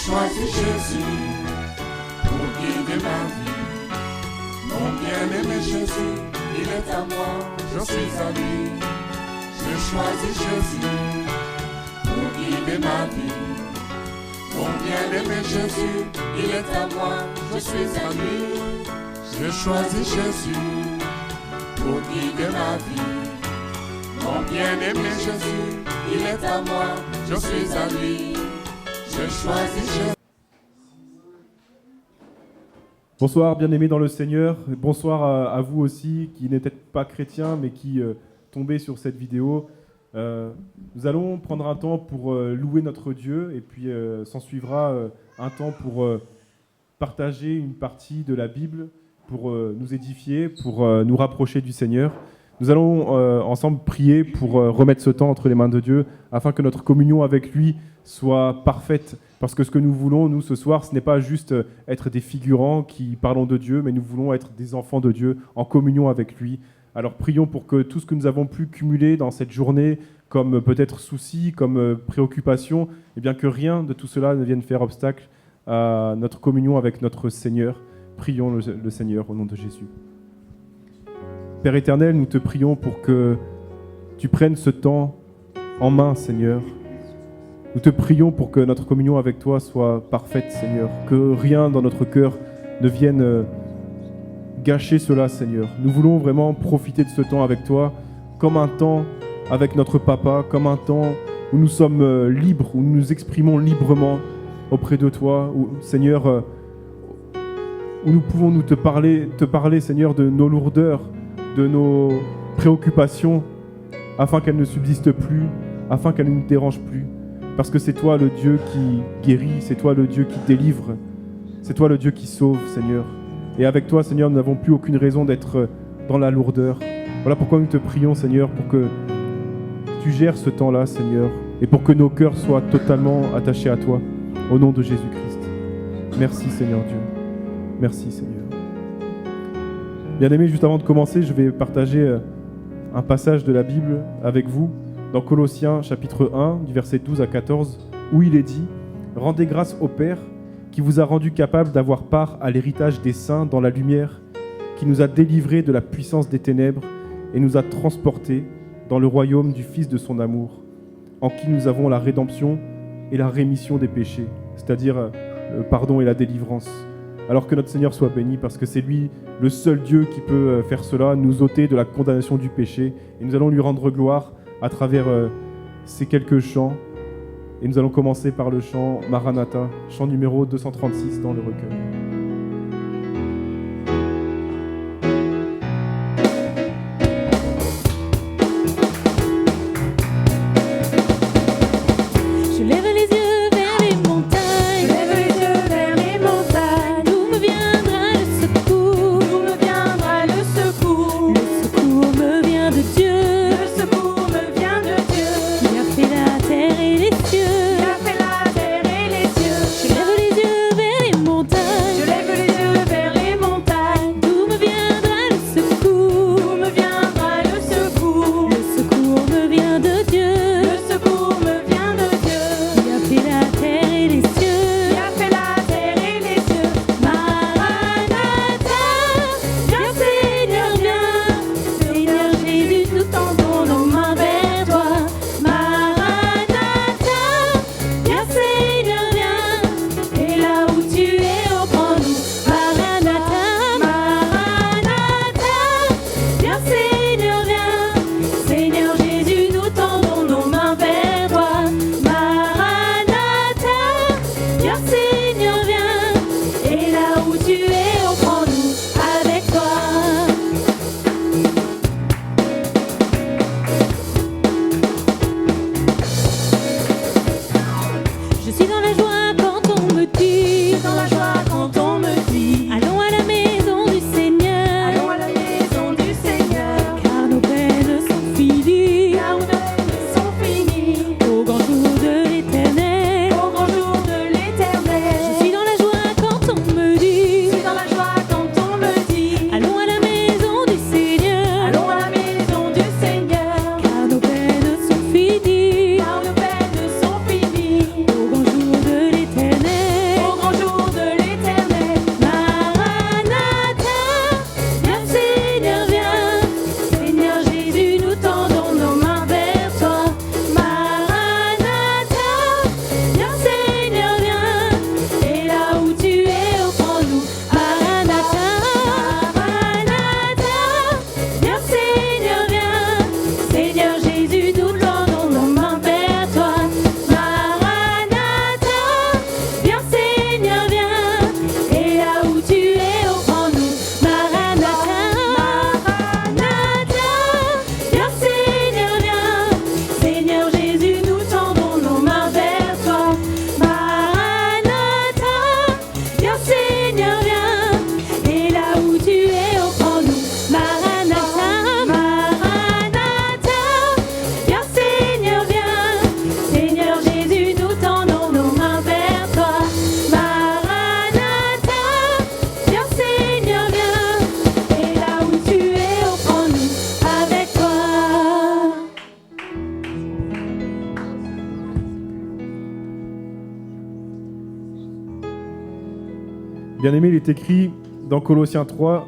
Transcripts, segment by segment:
choisi Jésus pour guider ma vie. Mon bien-aimé Jésus, il est à moi, je suis à lui. J'ai choisi Jésus pour guider ma vie. Mon bien-aimé Jésus, il est à moi, je suis à lui. J'ai choisi Jésus pour guider ma vie. Mon bien-aimé Jésus, il est à moi, je suis à lui. J'ai choisi Jésus. Bonsoir bien-aimés dans le Seigneur, bonsoir à vous aussi qui n'êtes pas chrétiens mais qui tombez sur cette vidéo. Nous allons prendre un temps pour louer notre Dieu et puis s'en suivra un temps pour partager une partie de la Bible, pour nous édifier, pour nous rapprocher du Seigneur. Nous allons ensemble prier pour remettre ce temps entre les mains de Dieu afin que notre communion avec lui soit parfaite. Parce que ce que nous voulons, nous, ce soir, ce n'est pas juste être des figurants qui parlons de Dieu, mais nous voulons être des enfants de Dieu en communion avec lui. Alors prions pour que tout ce que nous avons pu cumuler dans cette journée, comme peut-être soucis, comme préoccupations, eh bien que rien de tout cela ne vienne faire obstacle à notre communion avec notre Seigneur. Prions le Seigneur au nom de Jésus. Père éternel, nous te prions pour que tu prennes ce temps en main, Seigneur. Nous te prions pour que notre communion avec toi soit parfaite, Seigneur. Que rien dans notre cœur ne vienne gâcher cela, Seigneur. Nous voulons vraiment profiter de ce temps avec toi comme un temps avec notre Papa, comme un temps où nous sommes libres, où nous nous exprimons librement auprès de toi, où, Seigneur, où nous pouvons te parler, Seigneur, de nos lourdeurs, de nos préoccupations, afin qu'elles ne subsistent plus, afin qu'elles ne nous dérangent plus. Parce que c'est toi le Dieu qui guérit, c'est toi le Dieu qui délivre, c'est toi le Dieu qui sauve, Seigneur. Et avec toi, Seigneur, nous n'avons plus aucune raison d'être dans la lourdeur. Voilà pourquoi nous te prions, Seigneur, pour que tu gères ce temps-là, Seigneur, et pour que nos cœurs soient totalement attachés à toi, au nom de Jésus-Christ. Merci, Seigneur Dieu. Merci, Seigneur. Bien-aimés, juste avant de commencer, je vais partager un passage de la Bible avec vous, dans Colossiens chapitre 1, du verset 12 à 14, où il est dit « Rendez grâce au Père qui vous a rendu capable d'avoir part à l'héritage des saints dans la lumière, qui nous a délivrés de la puissance des ténèbres et nous a transportés dans le royaume du Fils de son amour, en qui nous avons la rédemption et la rémission des péchés, c'est-à-dire le pardon et la délivrance. Alors que notre Seigneur soit béni, parce que c'est lui le seul Dieu qui peut faire cela, nous ôter de la condamnation du péché, et nous allons lui rendre gloire à travers ces quelques chants. Et nous allons commencer par le chant Maranatha, chant numéro 236 dans le recueil. Je lève les yeux vers les montagnes, d'où me viendra le secours, Le secours me vient de Dieu, qui a fait la terre et les cieux. Je lève les yeux vers les montagnes, Bien-aimé, il est écrit dans Colossiens 3,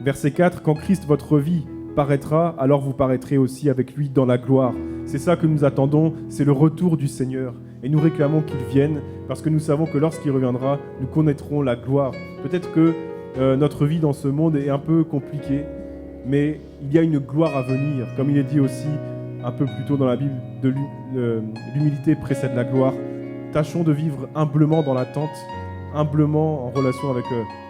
verset 4, « Quand Christ, votre vie, paraîtra, alors vous paraîtrez aussi avec lui dans la gloire. » C'est ça que nous attendons, c'est le retour du Seigneur. Et nous réclamons qu'il vienne, parce que nous savons que lorsqu'il reviendra, nous connaîtrons la gloire. Peut-être que notre vie dans ce monde est un peu compliquée, mais il y a une gloire à venir. Comme il est dit aussi un peu plus tôt dans la Bible, l'humilité précède la gloire. Tâchons de vivre humblement dans l'attente, humblement en relation avec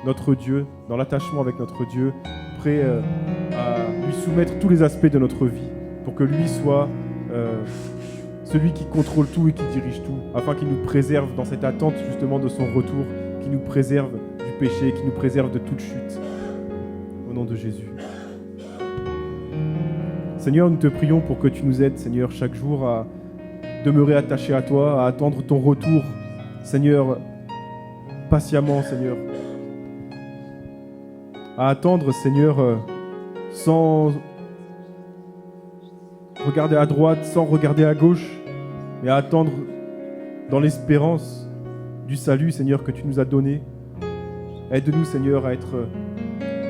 notre Dieu, dans l'attachement avec notre Dieu, prêt à lui soumettre tous les aspects de notre vie, pour que lui soit celui qui contrôle tout et qui dirige tout, afin qu'il nous préserve dans cette attente justement de son retour, qu'il nous préserve du péché, qu'il nous préserve de toute chute. Au nom de Jésus. Seigneur, nous te prions pour que tu nous aides, Seigneur, chaque jour à demeurer attachés à toi, à attendre ton retour, Seigneur, patiemment, Seigneur. À attendre, Seigneur, sans regarder à droite, sans regarder à gauche, mais à attendre dans l'espérance du salut, Seigneur, que tu nous as donné. Aide-nous, Seigneur, à être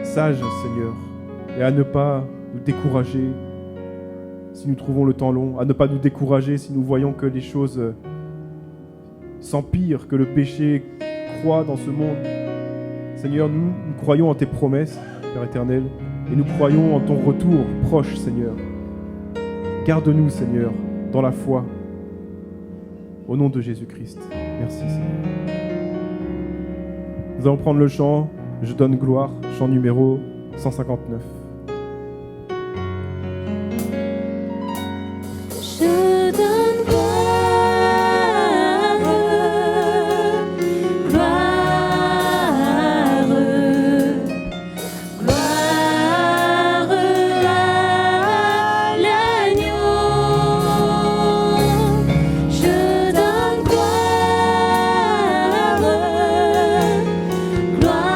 sages, Seigneur, et à ne pas nous décourager si nous trouvons le temps long, à ne pas nous décourager si nous voyons que les choses s'empirent, que le péché croît dans ce monde. Seigneur, nous croyons en tes promesses, Père éternel, et nous croyons en ton retour proche, Seigneur. Garde-nous, Seigneur, dans la foi. Au nom de Jésus-Christ. Merci, Seigneur. Nous allons prendre le chant « Je donne gloire », chant numéro 159. Je donne gloire, gloire, gloire à l'agneau. Je donne gloire, gloire.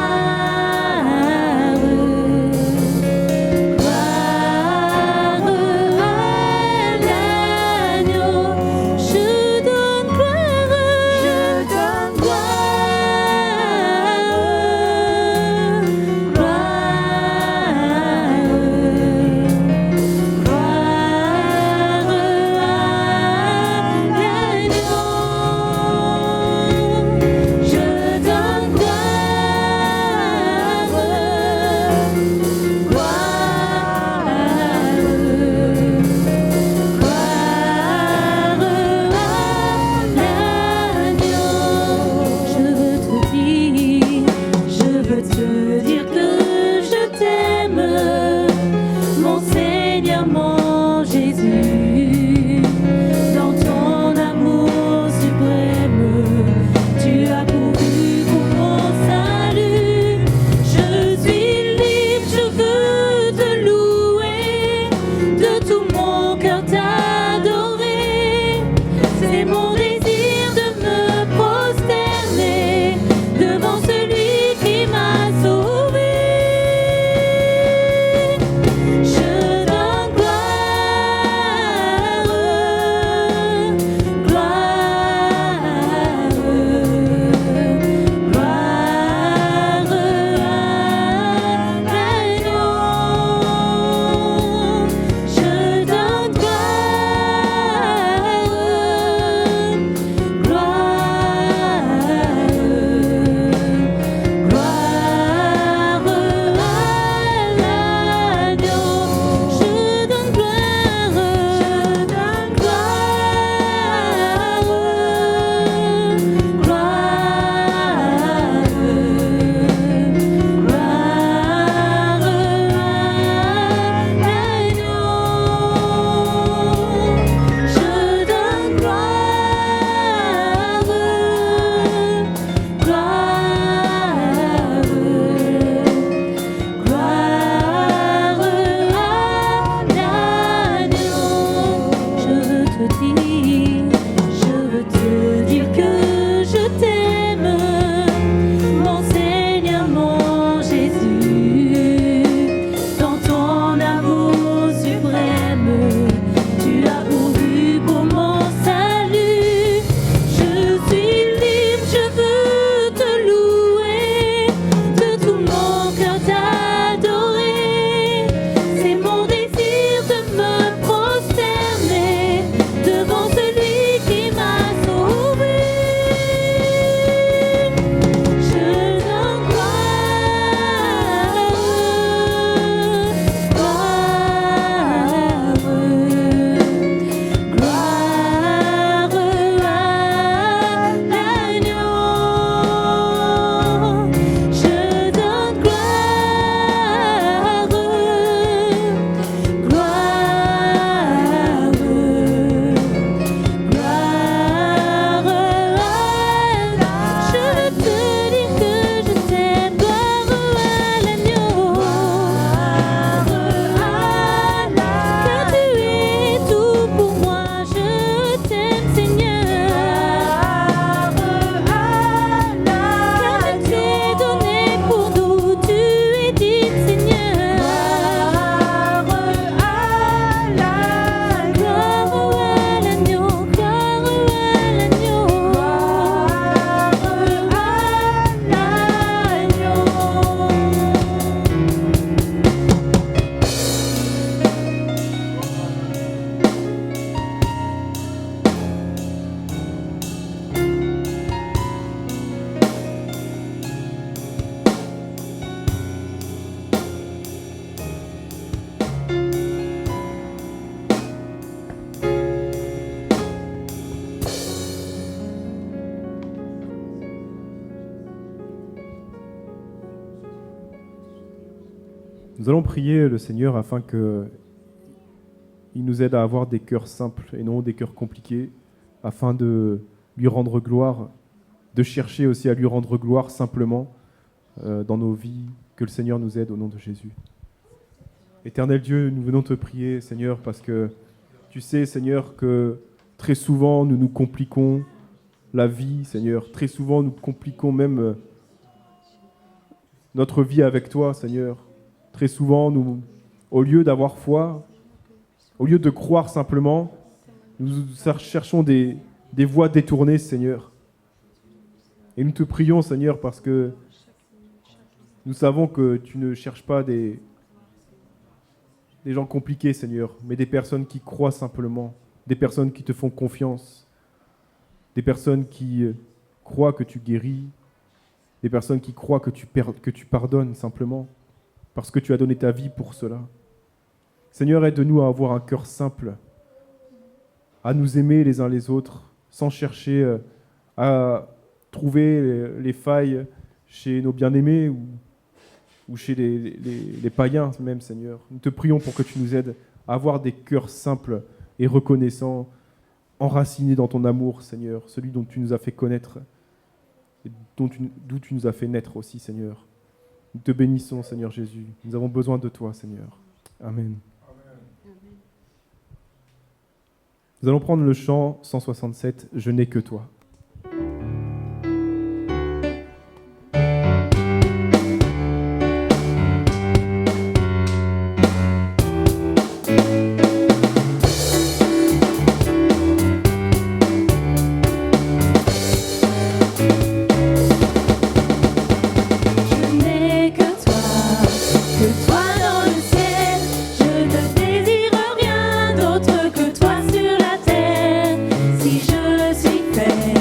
Nous allons prier le Seigneur afin qu'il nous aide à avoir des cœurs simples et non des cœurs compliqués, afin de lui rendre gloire, de chercher aussi à lui rendre gloire simplement dans nos vies, que le Seigneur nous aide au nom de Jésus. Éternel Dieu, nous venons te prier, Seigneur, parce que tu sais, Seigneur, que très souvent nous nous compliquons la vie, Seigneur. Très souvent nous compliquons même notre vie avec toi, Seigneur. Très souvent, nous, au lieu d'avoir foi, au lieu de croire simplement, nous cherchons des voies détournées, Seigneur. Et nous te prions, Seigneur, parce que nous savons que tu ne cherches pas des gens compliqués, Seigneur, mais des personnes qui croient simplement, des personnes qui te font confiance, des personnes qui croient que tu guéris, des personnes qui croient que tu pardonnes simplement, parce que tu as donné ta vie pour cela. Seigneur, aide-nous à avoir un cœur simple, à nous aimer les uns les autres, sans chercher à trouver les failles chez nos bien-aimés ou chez les païens même, Seigneur. Nous te prions pour que tu nous aides à avoir des cœurs simples et reconnaissants, enracinés dans ton amour, Seigneur, celui dont tu nous as fait connaître et d'où tu nous as fait naître aussi, Seigneur. Nous te bénissons, Seigneur Jésus. Nous avons besoin de toi, Seigneur. Amen. Nous allons prendre le chant 167, « Je n'ai que toi ». Si je suis fait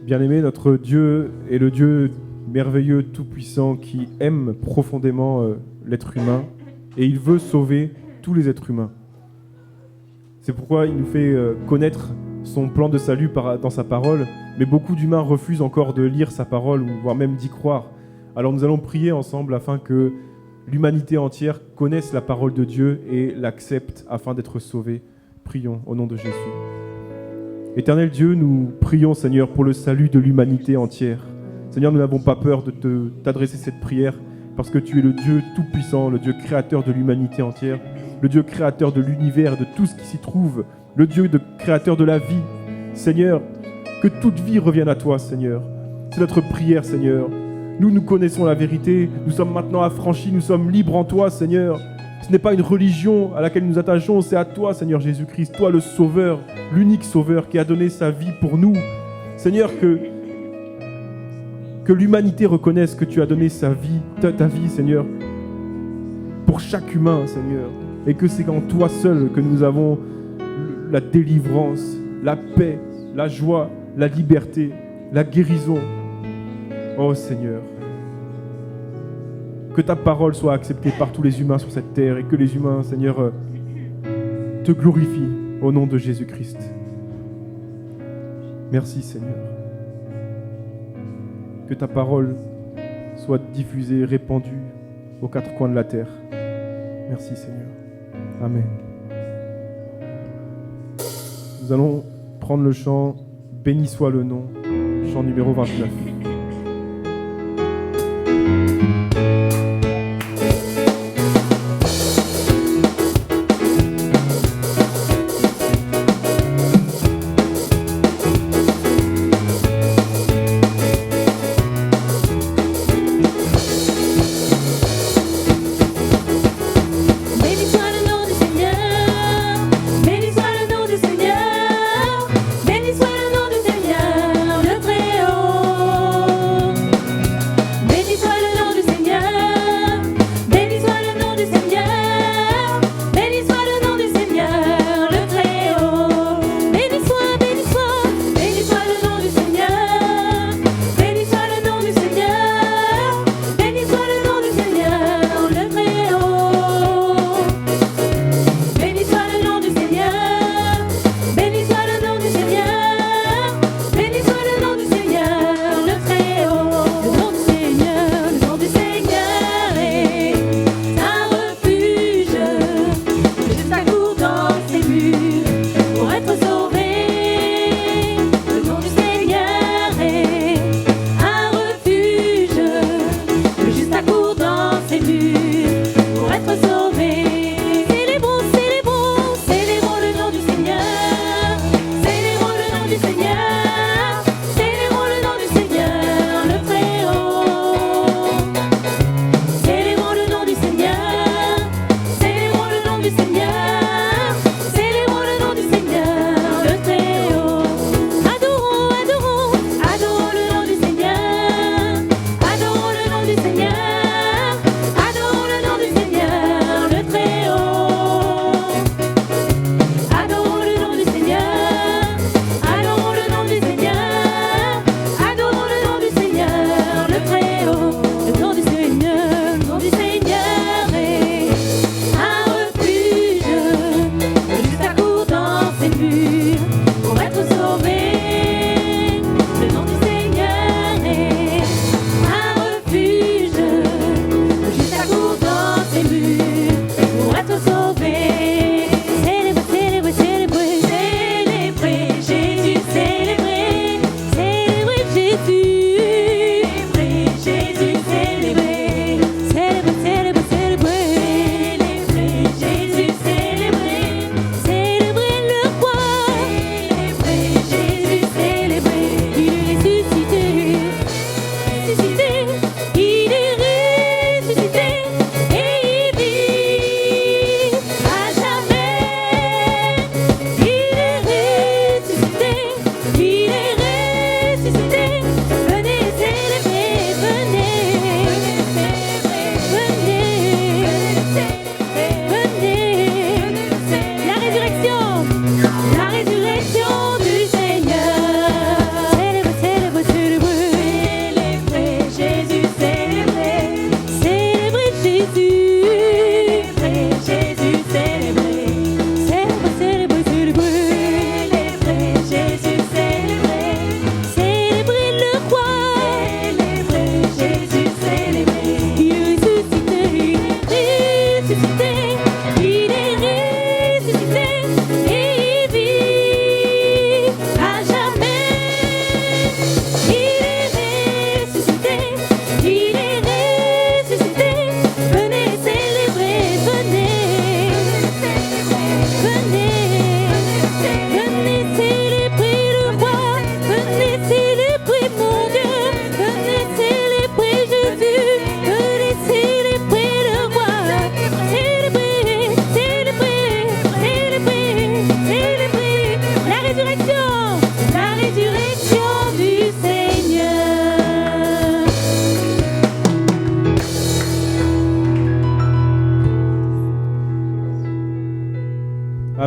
Bien-aimé, notre Dieu est le Dieu merveilleux, tout-puissant, qui aime profondément l'être humain et il veut sauver tous les êtres humains. C'est pourquoi il nous fait connaître son plan de salut dans sa parole, mais beaucoup d'humains refusent encore de lire sa parole, ou voire même d'y croire. Alors nous allons prier ensemble afin que l'humanité entière connaisse la parole de Dieu et l'accepte afin d'être sauvée. Prions au nom de Jésus. Éternel Dieu, nous prions, Seigneur, pour le salut de l'humanité entière. Seigneur, nous n'avons pas peur de t'adresser cette prière parce que tu es le Dieu tout-puissant, le Dieu créateur de l'humanité entière, le Dieu créateur de l'univers, de tout ce qui s'y trouve, le Dieu créateur de la vie. Seigneur, que toute vie revienne à toi, Seigneur. C'est notre prière, Seigneur. Nous connaissons la vérité, nous sommes maintenant affranchis, nous sommes libres en toi, Seigneur. Ce n'est pas une religion à laquelle nous nous attachons, c'est à toi, Seigneur Jésus-Christ, toi le Sauveur, l'unique Sauveur qui a donné sa vie pour nous. Seigneur, que l'humanité reconnaisse que tu as donné ta vie, Seigneur, pour chaque humain, Seigneur, et que c'est en toi seul que nous avons la délivrance, la paix, la joie, la liberté, la guérison. Oh Seigneur, que ta parole soit acceptée par tous les humains sur cette terre et que les humains, Seigneur, te glorifient au nom de Jésus-Christ. Merci Seigneur. Que ta parole soit diffusée, répandue aux quatre coins de la terre. Merci Seigneur. Amen. Nous allons prendre le chant « Béni soit le nom », chant numéro 29. Béni soit le nom du Seigneur, le Très-Haut.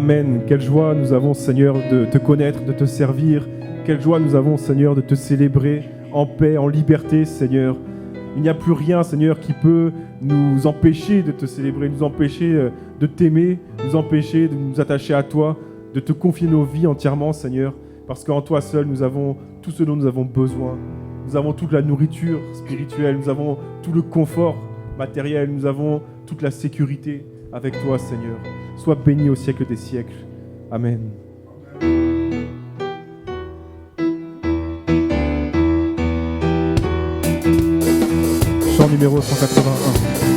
Amen. Quelle joie nous avons, Seigneur, de te connaître, de te servir. Quelle joie nous avons, Seigneur, de te célébrer en paix, en liberté, Seigneur. Il n'y a plus rien, Seigneur, qui peut nous empêcher de te célébrer, nous empêcher de t'aimer, nous empêcher de nous attacher à toi, de te confier nos vies entièrement, Seigneur, parce qu'en toi seul, nous avons tout ce dont nous avons besoin. Nous avons toute la nourriture spirituelle, nous avons tout le confort matériel, nous avons toute la sécurité avec toi, Seigneur. Sois béni au siècle des siècles. Amen. Chant numéro 181.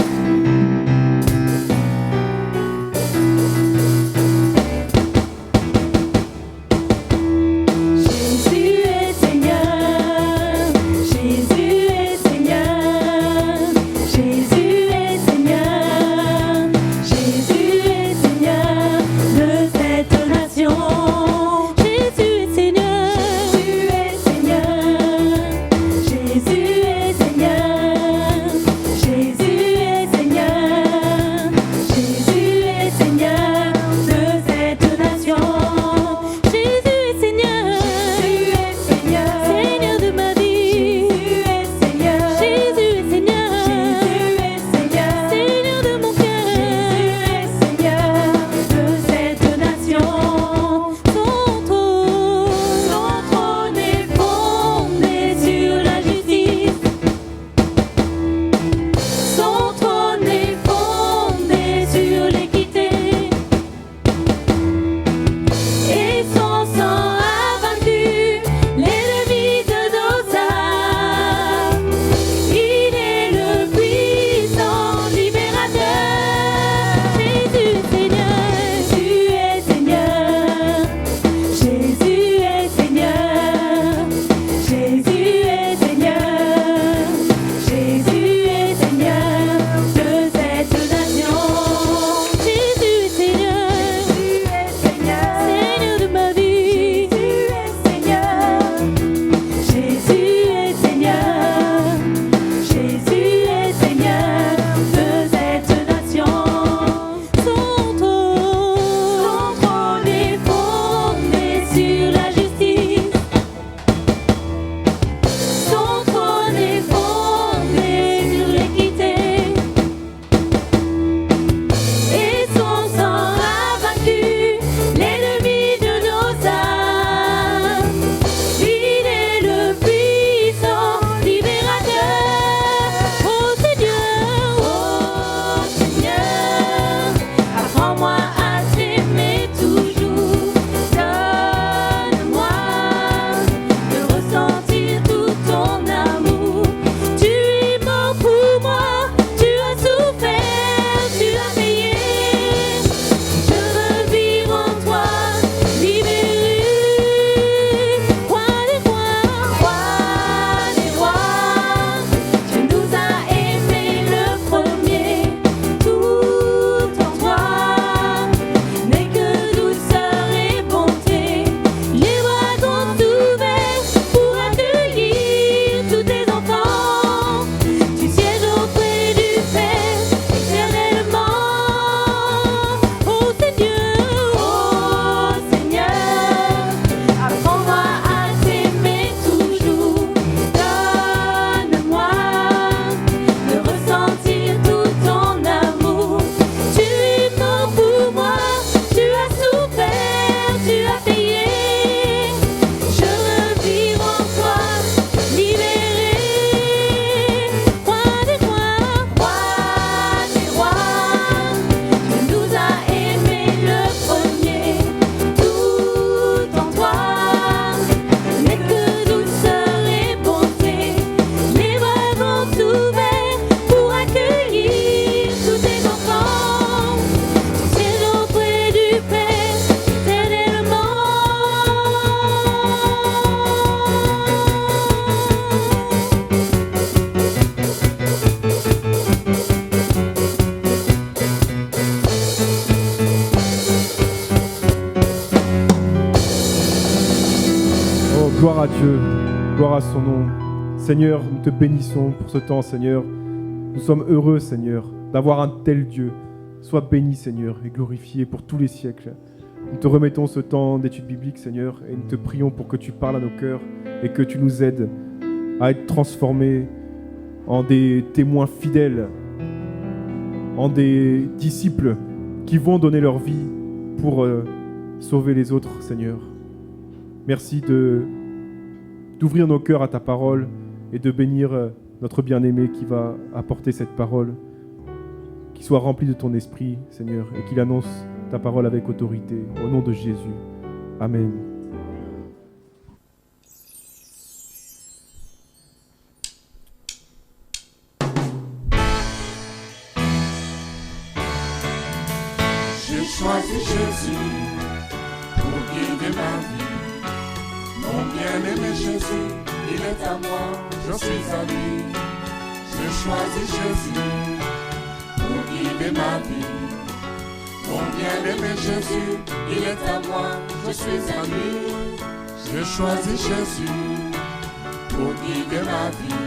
Gloire à Dieu, gloire à son nom. Seigneur, nous te bénissons pour ce temps, Seigneur. Nous sommes heureux, Seigneur, d'avoir un tel Dieu. Sois béni, Seigneur, et glorifié pour tous les siècles. Nous te remettons ce temps d'étude biblique, Seigneur, et nous te prions pour que tu parles à nos cœurs et que tu nous aides à être transformés en des témoins fidèles, en des disciples qui vont donner leur vie pour sauver les autres, Seigneur. Merci d'ouvrir nos cœurs à ta parole et de bénir notre bien-aimé qui va apporter cette parole, qu'il soit rempli de ton esprit, Seigneur, et qu'il annonce ta parole avec autorité. Au nom de Jésus. Amen. J'ai choisi Jésus pour guider ma vie. Mon bien-aimé Jésus, il est à moi, je suis à lui. J'ai choisi Jésus pour guider ma vie. Mon bien-aimé Jésus, il est à moi, je suis à lui. J'ai choisi Jésus pour guider ma vie.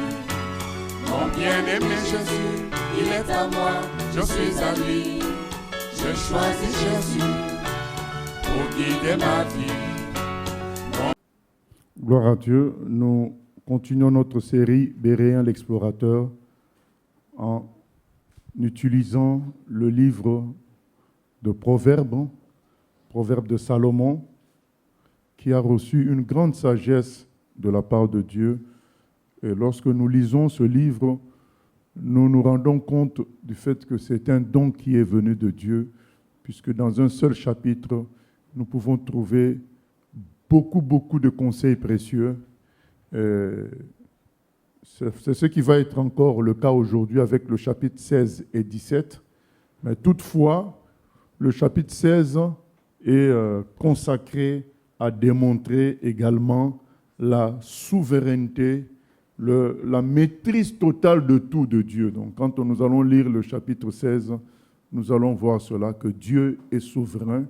Mon bien-aimé Jésus, il est à moi, je suis à lui. J'ai choisi Jésus pour guider ma vie. Gloire à Dieu. Nous continuons notre série Béréen l'explorateur en utilisant le livre de Proverbes, Proverbes de Salomon, qui a reçu une grande sagesse de la part de Dieu. Et lorsque nous lisons ce livre, nous nous rendons compte du fait que c'est un don qui est venu de Dieu, puisque dans un seul chapitre, nous pouvons trouver beaucoup de conseils précieux. C'est ce qui va être encore le cas aujourd'hui avec le chapitre 16 et 17. Mais toutefois, le chapitre 16 est consacré à démontrer également la souveraineté, la maîtrise totale de tout de Dieu. Donc, quand nous allons lire le chapitre 16, nous allons voir cela, que Dieu est souverain,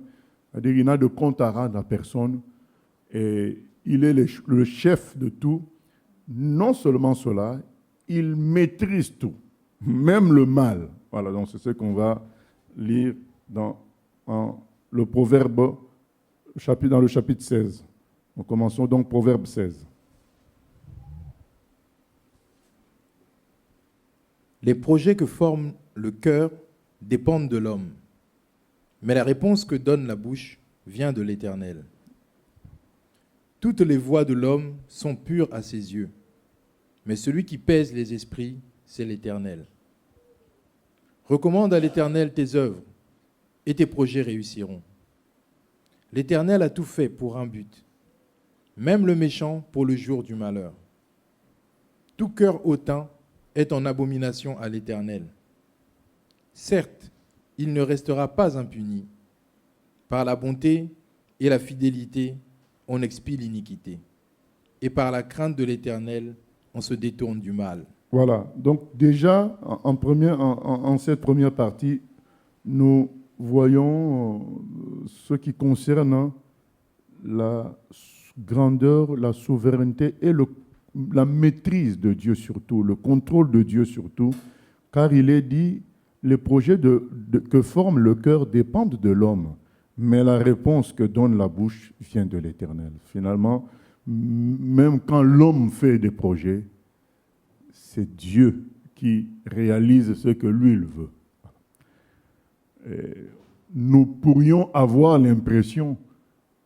c'est-à-dire qu'il n'a de compte à rendre à personne, et il est le chef de tout. Non seulement cela, il maîtrise tout, même le mal. Voilà, donc c'est ce qu'on va lire dans le Proverbe, dans le chapitre 16. Nous commençons donc Proverbe 16. Les projets que forme le cœur dépendent de l'homme, mais la réponse que donne la bouche vient de l'Éternel. Toutes les voies de l'homme sont pures à ses yeux, mais celui qui pèse les esprits, c'est l'Éternel. Recommande à l'Éternel tes œuvres, et tes projets réussiront. L'Éternel a tout fait pour un but, même le méchant pour le jour du malheur. Tout cœur hautain est en abomination à l'Éternel. Certes, il ne restera pas impuni. Par la bonté et la fidélité, on expie l'iniquité. Et par la crainte de l'Éternel, on se détourne du mal. Voilà, donc déjà, en cette première partie, nous voyons ce qui concerne la grandeur, la souveraineté et la maîtrise de Dieu surtout, le contrôle de Dieu surtout, car il est dit, les projets que forme le cœur dépendent de l'homme, mais la réponse que donne la bouche vient de l'Éternel. Finalement, même quand l'homme fait des projets, c'est Dieu qui réalise ce que lui il veut. Et nous pourrions avoir l'impression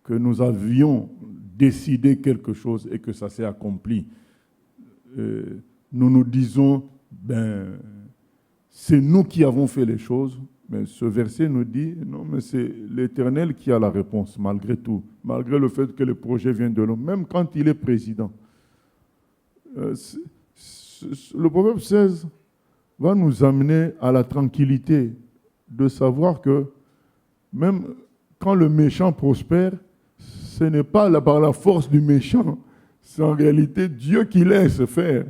que nous avions décidé quelque chose et que ça s'est accompli. Nous nous disons, c'est nous qui avons fait les choses, mais ce verset nous dit, non, mais c'est l'Éternel qui a la réponse, malgré tout, malgré le fait que le projet vient de l'homme, même quand il est président. Le Proverbe 16 va nous amener à la tranquillité de savoir que même quand le méchant prospère, ce n'est pas par la force du méchant, c'est en réalité Dieu qui laisse faire.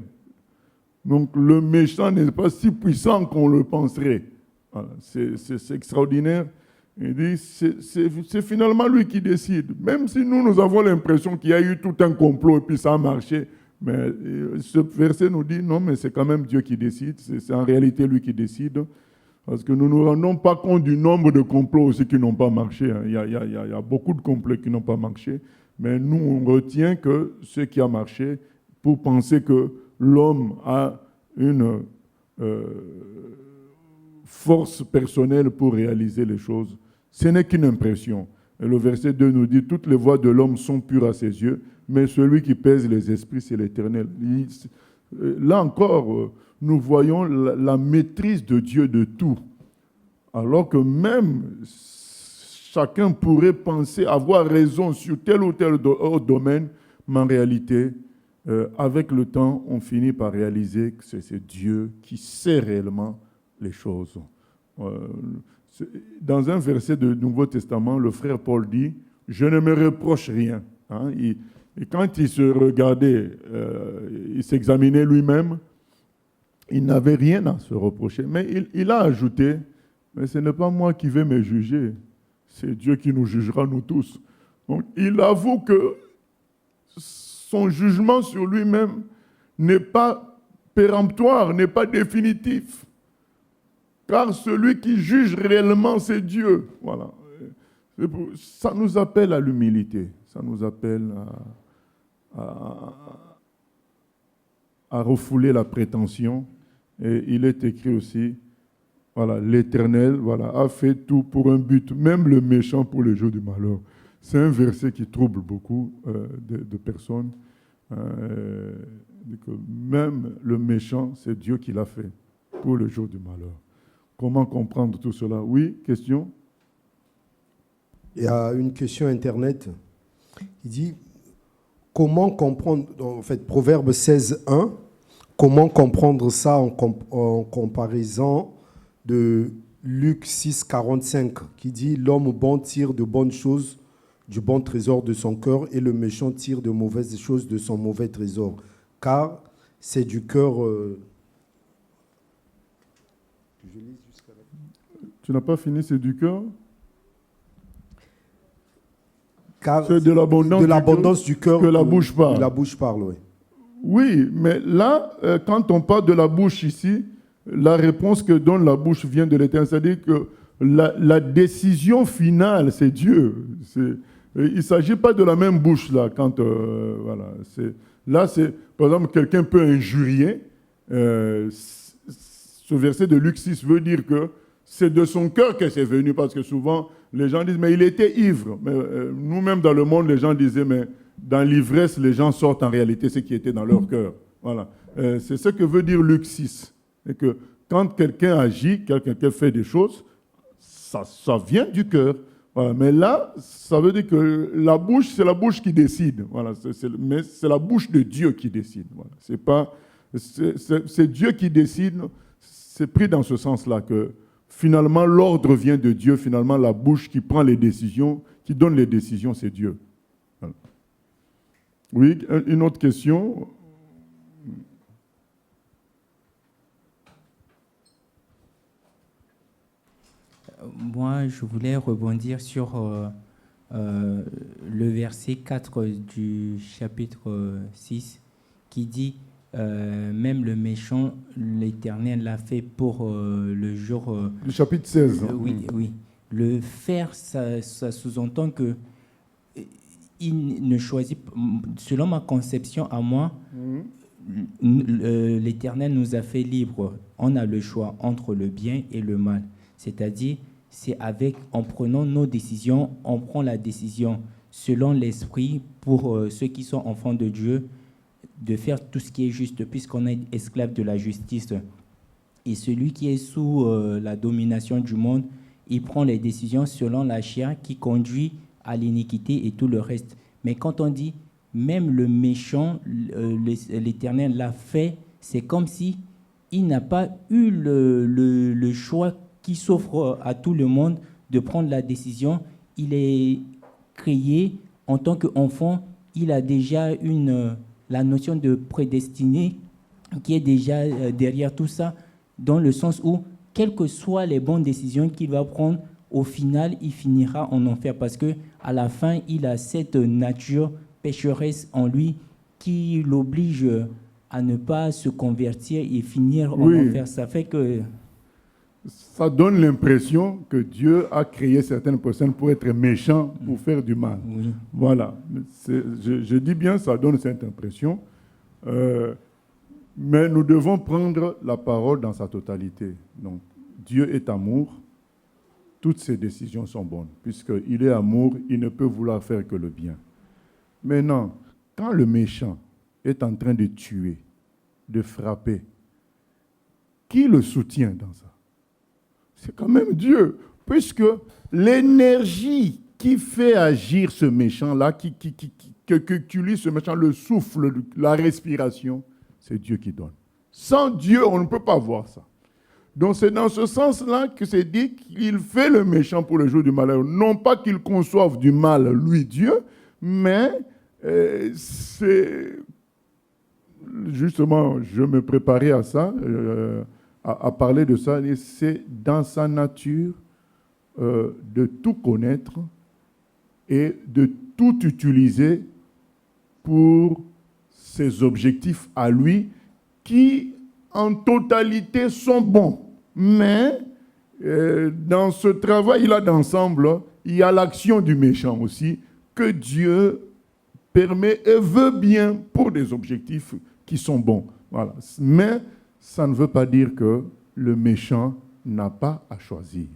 Donc le méchant n'est pas si puissant qu'on le penserait. Voilà, c'est extraordinaire. Il dit, c'est finalement lui qui décide. Même si nous avons l'impression qu'il y a eu tout un complot et puis ça a marché, mais ce verset nous dit, non, mais c'est quand même Dieu qui décide, c'est en réalité lui qui décide. Parce que nous ne nous rendons pas compte du nombre de complots aussi qui n'ont pas marché. Il y a beaucoup de complots qui n'ont pas marché. Mais nous, on retient que ce qui a marché pour penser que l'homme a une force personnelle pour réaliser les choses. Ce n'est qu'une impression. Et le verset 2 nous dit « Toutes les voies de l'homme sont pures à ses yeux, mais celui qui pèse les esprits, c'est l'Éternel. » Là encore, nous voyons la maîtrise de Dieu de tout. Alors que même chacun pourrait penser avoir raison sur tel ou tel autre domaine, mais en réalité, avec le temps, on finit par réaliser que c'est Dieu qui sait réellement les choses. Dans un verset du Nouveau Testament, le frère Paul dit « Je ne me reproche rien ». Et quand il se regardait, il s'examinait lui-même, il n'avait rien à se reprocher. Mais il a ajouté « Mais ce n'est pas moi qui vais me juger, c'est Dieu qui nous jugera, nous tous. » Donc il avoue que son jugement sur lui-même n'est pas péremptoire, n'est pas définitif. Car celui qui juge réellement, c'est Dieu. Voilà. Ça nous appelle à l'humilité. Ça nous appelle à refouler la prétention. Et il est écrit aussi, voilà, l'Éternel a fait tout pour un but, même le méchant pour le jour du malheur. C'est un verset qui trouble beaucoup de personnes. Même le méchant, c'est Dieu qui l'a fait pour le jour du malheur. Comment comprendre tout cela? Oui, question? Il y a une question Internet. Il dit, comment comprendre, en fait, Proverbe 16.1, comment comprendre ça en comparaison de Luc 6.45, qui dit, l'homme bon tire de bonnes choses du bon trésor de son cœur et le méchant tire de mauvaises choses de son mauvais trésor. Car c'est du cœur... Tu n'as pas fini, c'est du cœur? Car c'est de l'abondance du cœur que la bouche parle. La bouche parle, oui. Oui, mais là, quand on parle de la bouche ici, la réponse que donne la bouche vient de l'Éternel. C'est-à-dire que la décision finale, c'est Dieu. Il ne s'agit pas de la même bouche là. Voilà, là, par exemple, quelqu'un peut injurier. Ce verset de Luc 6 veut dire que c'est de son cœur que c'est venu, parce que souvent, les gens disent, mais il était ivre. Mais, nous-mêmes, dans le monde, les gens disaient, mais dans l'ivresse, les gens sortent en réalité ce qui était dans leur cœur. Voilà. C'est ce que veut dire Luc 6. Et que quand quelqu'un agit, quelqu'un fait des choses, ça vient du cœur. Voilà. Mais là, ça veut dire que la bouche, c'est la bouche qui décide. Voilà. Mais c'est la bouche de Dieu qui décide. Voilà. C'est Dieu qui décide. C'est pris dans ce sens-là que finalement, l'ordre vient de Dieu. Finalement, la bouche qui prend les décisions, qui donne les décisions, c'est Dieu. Voilà. Oui, une autre question. Moi, je voulais rebondir sur le verset 4 du chapitre 6 qui dit même le méchant, l'Éternel l'a fait pour le jour... le chapitre 16. Oui. Le faire, ça sous-entend que il ne choisit, selon ma conception à moi, l'Éternel nous a fait libres. On a le choix entre le bien et le mal. C'est-à-dire, en prenant nos décisions, on prend la décision selon l'esprit pour ceux qui sont enfants de Dieu, de faire tout ce qui est juste, puisqu'on est esclave de la justice. Et celui qui est sous la domination du monde, il prend les décisions selon la chair qui conduit à l'iniquité et tout le reste. Mais quand on dit même le méchant, l'Éternel l'a fait, c'est comme si il n'a pas eu le choix qui s'offre à tout le monde de prendre la décision. Il est créé en tant qu'enfant, il a déjà la notion de prédestiné qui est déjà derrière tout ça, dans le sens où, quelles que soient les bonnes décisions qu'il va prendre, au final, il finira en enfer parce qu'à la fin, il a cette nature pécheresse en lui qui l'oblige à ne pas se convertir et finir en enfer. Ça fait que... ça donne l'impression que Dieu a créé certaines personnes pour être méchants, pour faire du mal. Oui. Voilà. Je dis bien, ça donne cette impression. Mais nous devons prendre la parole dans sa totalité. Donc, Dieu est amour. Toutes ses décisions sont bonnes. Puisqu'il est amour, il ne peut vouloir faire que le bien. Maintenant, quand le méchant est en train de tuer, de frapper, qui le soutient dans ça? C'est quand même Dieu. Puisque l'énergie qui fait agir ce méchant-là, que utilise ce méchant, le souffle, la respiration, c'est Dieu qui donne. Sans Dieu, on ne peut pas voir ça. Donc c'est dans ce sens-là que c'est dit qu'il fait le méchant pour le jour du malheur. Non pas qu'il conçoive du mal, lui, Dieu, mais c'est... Justement, je me préparais à ça, à parler de ça. Et c'est dans sa nature de tout connaître et de tout utiliser pour ses objectifs à lui, qui en totalité sont bons. Mais dans ce travail-là d'ensemble, il y a l'action du méchant aussi, que Dieu permet et veut bien pour des objectifs qui sont bons. Voilà. Mais ça ne veut pas dire que le méchant n'a pas à choisir.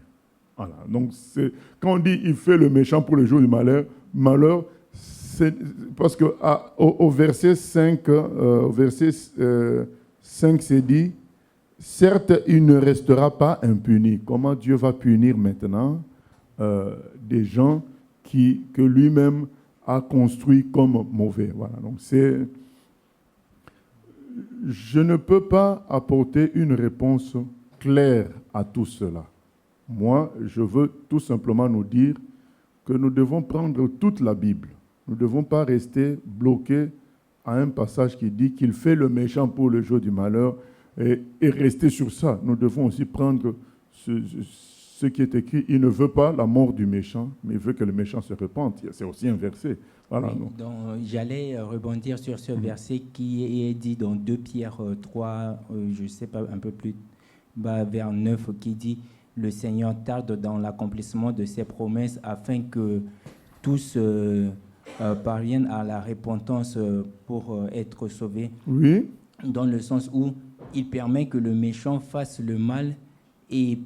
Voilà. Donc, quand on dit « il fait le méchant pour le jour du malheur », c'est parce qu'au verset 5, c'est dit « certes, il ne restera pas impuni ». Comment Dieu va punir maintenant des gens que lui-même a construits comme mauvais. Voilà. Donc je ne peux pas apporter une réponse claire à tout cela. Moi, je veux tout simplement nous dire que nous devons prendre toute la Bible. Nous ne devons pas rester bloqués à un passage qui dit qu'il fait le méchant pour le jour du malheur et rester sur ça. Nous devons aussi prendre ce qui est écrit. Il ne veut pas la mort du méchant, mais il veut que le méchant se repente. C'est aussi un verset. Voilà, oui, donc, j'allais rebondir sur ce verset qui est dit dans 2 Pierre 3, je ne sais pas, un peu plus bas, vers 9, qui dit « Le Seigneur tarde dans l'accomplissement de ses promesses afin que tous parviennent à la repentance pour être sauvés. » Oui. Dans le sens où il permet que le méchant fasse le mal et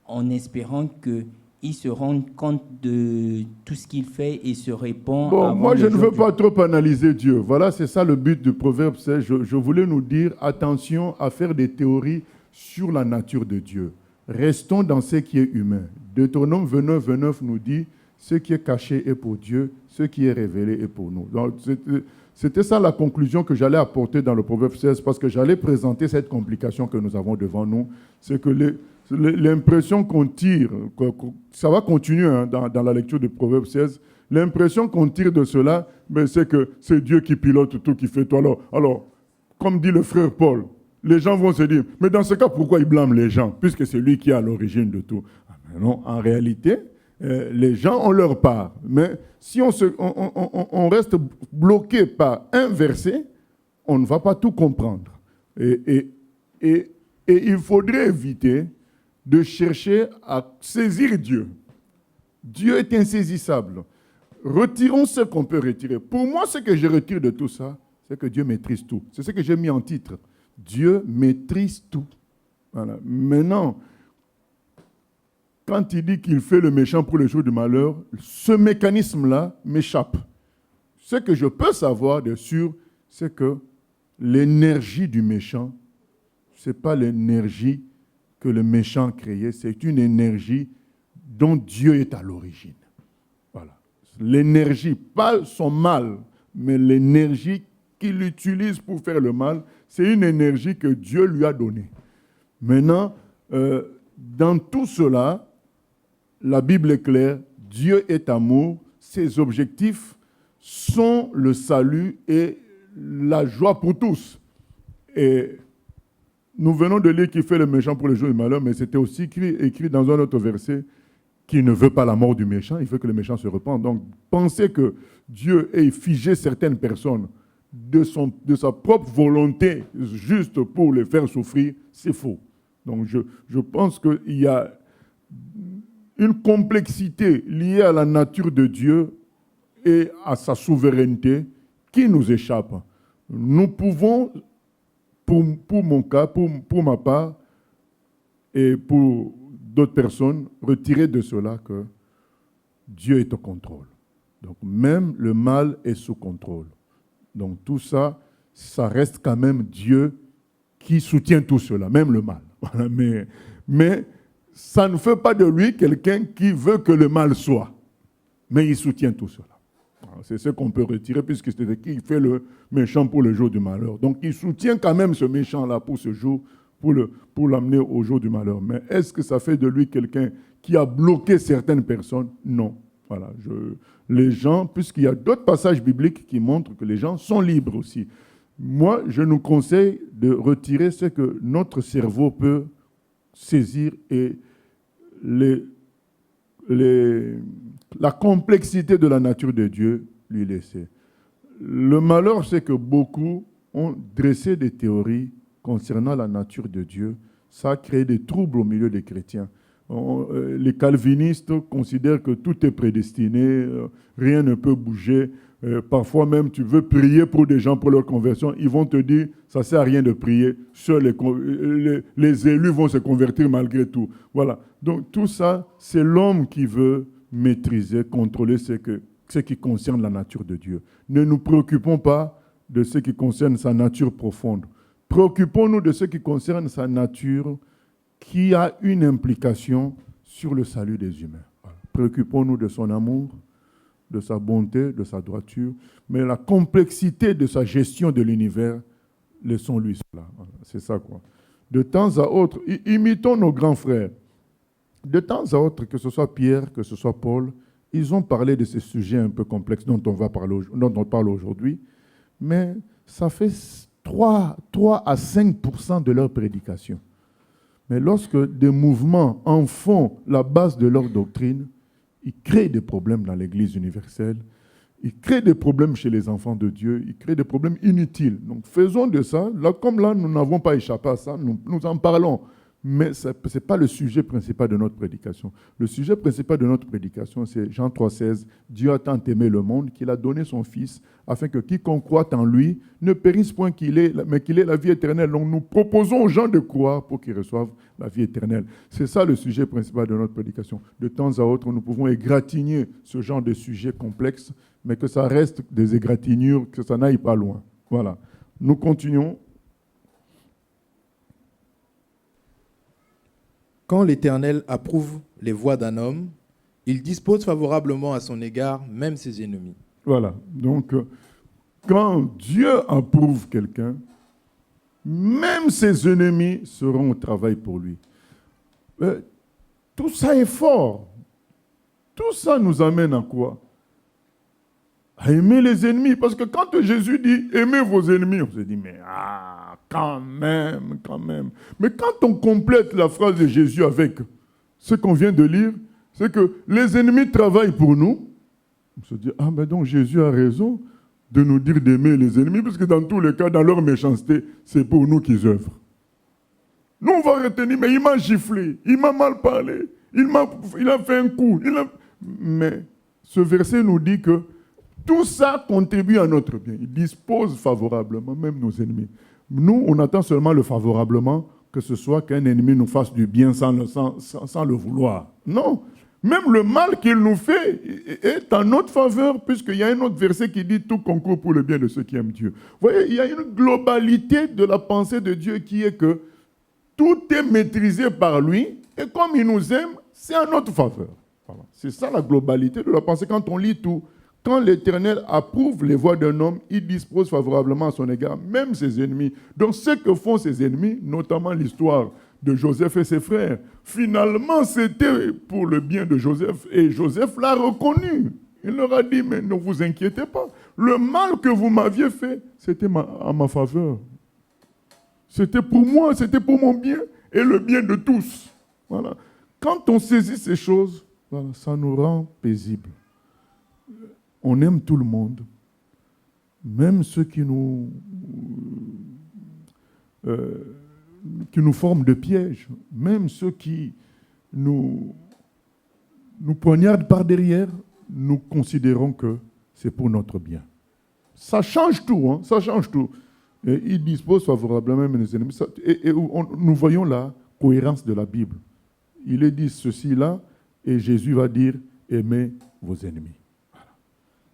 en espérant qu'il se rende compte de tout ce qu'il fait et se répand. Bon, moi, je ne veux pas trop analyser Dieu. Voilà, c'est ça le but du proverbe. Je voulais nous dire, attention à faire des théories sur la nature de Dieu. Restons dans ce qui est humain. Deutéronome 29 nous dit, ce qui est caché est pour Dieu, ce qui est révélé est pour nous. Donc, c'était ça la conclusion que j'allais apporter dans le proverbe 16, parce que j'allais présenter cette complication que nous avons devant nous. C'est que l'impression qu'on tire, ça va continuer dans la lecture du proverbe 16, l'impression qu'on tire de cela, c'est que c'est Dieu qui pilote tout, qui fait tout. Alors, comme dit le frère Paul, les gens vont se dire, mais dans ce cas, pourquoi il blâme les gens, puisque c'est lui qui est à l'origine de tout. Non, en réalité, les gens ont leur part. Mais si on reste bloqué par un verset, on ne va pas tout comprendre. Et il faudrait éviter de chercher à saisir Dieu. Dieu est insaisissable. Retirons ce qu'on peut retirer. Pour moi, ce que je retire de tout ça, c'est que Dieu maîtrise tout. C'est ce que j'ai mis en titre. Dieu maîtrise tout. Voilà. Maintenant, quand il dit qu'il fait le méchant pour le jour du malheur, ce mécanisme-là m'échappe. Ce que je peux savoir de sûr, c'est que l'énergie du méchant, ce n'est pas l'énergie que le méchant a créée, c'est une énergie dont Dieu est à l'origine. Voilà. L'énergie, pas son mal, mais l'énergie qu'il utilise pour faire le mal, c'est une énergie que Dieu lui a donnée. Maintenant, dans tout cela, la Bible est claire, Dieu est amour, ses objectifs sont le salut et la joie pour tous. Et nous venons de lire qu'il fait le méchant pour le jour du malheur, mais c'était aussi écrit dans un autre verset qu'il ne veut pas la mort du méchant, il veut que le méchant se repente. Donc, penser que Dieu ait figé certaines personnes de sa propre volonté juste pour les faire souffrir, c'est faux. Donc je pense qu'il y a une complexité liée à la nature de Dieu et à sa souveraineté qui nous échappe. Nous pouvons, pour mon cas, pour ma part, et pour d'autres personnes, retirer de cela que Dieu est au contrôle. Donc même le mal est sous contrôle. Donc tout ça, ça reste quand même Dieu qui soutient tout cela, même le mal. Voilà, mais ça ne fait pas de lui quelqu'un qui veut que le mal soit. Mais il soutient tout cela. C'est ce qu'on peut retirer, puisque c'est qui fait le méchant pour le jour du malheur. Donc il soutient quand même ce méchant-là pour ce jour, pour l'amener au jour du malheur. Mais est-ce que ça fait de lui quelqu'un qui a bloqué certaines personnes? Non. Voilà, les gens, puisqu'il y a d'autres passages bibliques qui montrent que les gens sont libres aussi. Moi, je nous conseille de retirer ce que notre cerveau peut saisir et la complexité de la nature de Dieu lui laisser. Le malheur, c'est que beaucoup ont dressé des théories concernant la nature de Dieu. Ça a créé des troubles au milieu des chrétiens. Les calvinistes considèrent que tout est prédestiné, rien ne peut bouger. Parfois même, tu veux prier pour des gens pour leur conversion, ils vont te dire, ça ne sert à rien de prier, seuls les élus vont se convertir malgré tout. Voilà. Donc tout ça, c'est l'homme qui veut maîtriser, contrôler ce qui concerne la nature de Dieu. Ne nous préoccupons pas de ce qui concerne sa nature profonde. Préoccupons-nous de ce qui concerne sa nature qui a une implication sur le salut des humains. Voilà. Préoccupons-nous de son amour, de sa bonté, de sa droiture, mais la complexité de sa gestion de l'univers, laissons-lui cela. Voilà, c'est ça, quoi. De temps à autre, imitons nos grands frères. De temps à autre, que ce soit Pierre, que ce soit Paul, ils ont parlé de ces sujets un peu complexes dont on parle aujourd'hui, mais ça fait 3 à 5% de leur prédication. Mais lorsque des mouvements en font la base de leur doctrine, ils créent des problèmes dans l'Église universelle, ils créent des problèmes chez les enfants de Dieu, ils créent des problèmes inutiles. Donc faisons de ça, là comme là, nous n'avons pas échappé à ça, nous en parlons. Mais ce n'est pas le sujet principal de notre prédication. Le sujet principal de notre prédication, c'est Jean 3,16. Dieu a tant aimé le monde qu'il a donné son Fils, afin que quiconque croit en lui ne périsse point mais qu'il ait la vie éternelle. Donc nous proposons aux gens de croire pour qu'ils reçoivent la vie éternelle. C'est ça le sujet principal de notre prédication. De temps à autre, nous pouvons égratigner ce genre de sujet complexe, mais que ça reste des égratignures, que ça n'aille pas loin. Voilà. Nous continuons. Quand l'Éternel approuve les voies d'un homme, il dispose favorablement à son égard même ses ennemis. Voilà. Donc, quand Dieu approuve quelqu'un, même ses ennemis seront au travail pour lui. Tout ça est fort. Tout ça nous amène à quoi? À aimer les ennemis. Parce que quand Jésus dit « aimez vos ennemis », on se dit « mais quand même. » Mais quand on complète la phrase de Jésus avec ce qu'on vient de lire, c'est que les ennemis travaillent pour nous. On se dit « ah, mais donc Jésus a raison de nous dire d'aimer les ennemis, parce que dans tous les cas, dans leur méchanceté, c'est pour nous qu'ils œuvrent. » Nous, on va retenir, mais il m'a giflé, il m'a mal parlé, il a fait un coup. Mais ce verset nous dit que tout ça contribue à notre bien. Il dispose favorablement, même nos ennemis. Nous, on attend seulement le favorablement, que ce soit qu'un ennemi nous fasse du bien sans le vouloir. Non. Même le mal qu'il nous fait est en notre faveur, puisqu'il y a un autre verset qui dit « tout concourt pour le bien de ceux qui aiment Dieu ». Vous voyez, il y a une globalité de la pensée de Dieu qui est que tout est maîtrisé par lui, et comme il nous aime, c'est en notre faveur. Voilà. C'est ça la globalité de la pensée quand on lit tout. Quand l'Éternel approuve les voies d'un homme, il dispose favorablement à son égard, même ses ennemis. Donc ce que font ses ennemis, notamment l'histoire de Joseph et ses frères, finalement c'était pour le bien de Joseph, et Joseph l'a reconnu. Il leur a dit, mais ne vous inquiétez pas, le mal que vous m'aviez fait, c'était à ma faveur. C'était pour moi, c'était pour mon bien et le bien de tous. Voilà. Quand on saisit ces choses, voilà, ça nous rend paisibles. On aime tout le monde, même ceux qui nous nous forment de pièges, même ceux qui nous poignardent par derrière, nous considérons que c'est pour notre bien. Ça change tout, hein, ça change tout. Et il dispose favorablement même nos ennemis. Nous voyons la cohérence de la Bible. Il est dit ceci là, et Jésus va dire aimez vos ennemis. Voilà.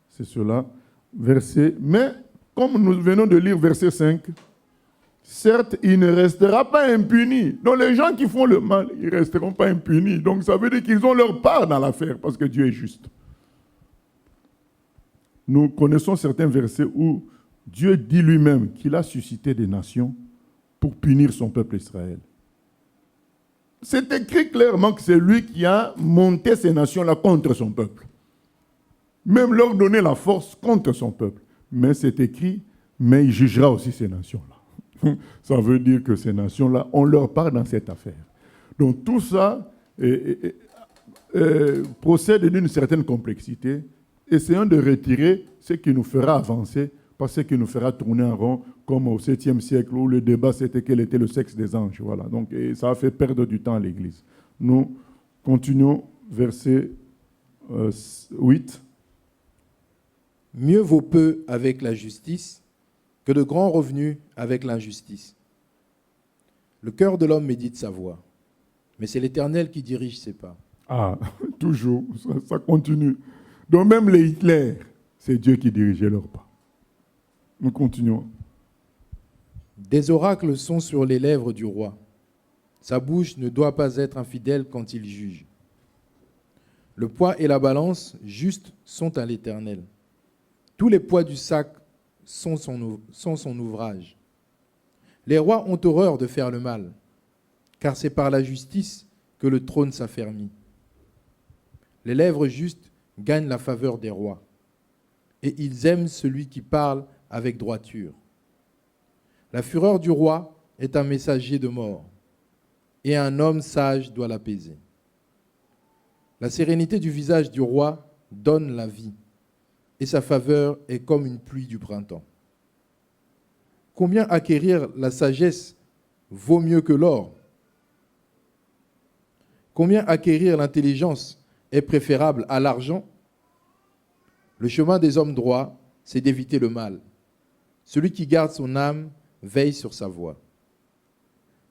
C'est cela, verset. Mais comme nous venons de lire verset 5, certes, il ne restera pas impuni. Donc les gens qui font le mal, ils ne resteront pas impunis. Donc ça veut dire qu'ils ont leur part dans l'affaire parce que Dieu est juste. Nous connaissons certains versets où Dieu dit lui-même qu'il a suscité des nations pour punir son peuple Israël. C'est écrit clairement que c'est lui qui a monté ces nations-là contre son peuple. Même leur donner la force contre son peuple. Mais c'est écrit, mais il jugera aussi ces nations-là. Ça veut dire que ces nations-là ont leur part dans cette affaire. Donc tout ça procède d'une certaine complexité. Essayons de retirer ce qui nous fera avancer, pas ce qui nous fera tourner en rond, comme au 7e siècle où le débat c'était quel était le sexe des anges. Voilà. Donc, ça a fait perdre du temps à l'Église. Nous continuons, verset 8. Mieux vaut peu avec la justice que de grands revenus avec l'injustice. Le cœur de l'homme médite sa voie, mais c'est l'Éternel qui dirige ses pas. Ah, toujours, ça continue. Donc même les Hitler, c'est Dieu qui dirigeait leurs pas. Nous continuons. Des oracles sont sur les lèvres du roi. Sa bouche ne doit pas être infidèle quand il juge. Le poids et la balance justes sont à l'Éternel. Tous les poids du sac sont son ouvrage. Les rois ont horreur de faire le mal, car c'est par la justice que le trône s'affermit. Les lèvres justes gagnent la faveur des rois, et ils aiment celui qui parle avec droiture. La fureur du roi est un messager de mort, et un homme sage doit l'apaiser. La sérénité du visage du roi donne la vie, et sa faveur est comme une pluie du printemps. Combien acquérir la sagesse vaut mieux que l'or? Combien acquérir l'intelligence est préférable à l'argent? Le chemin des hommes droits, c'est d'éviter le mal. Celui qui garde son âme veille sur sa voie.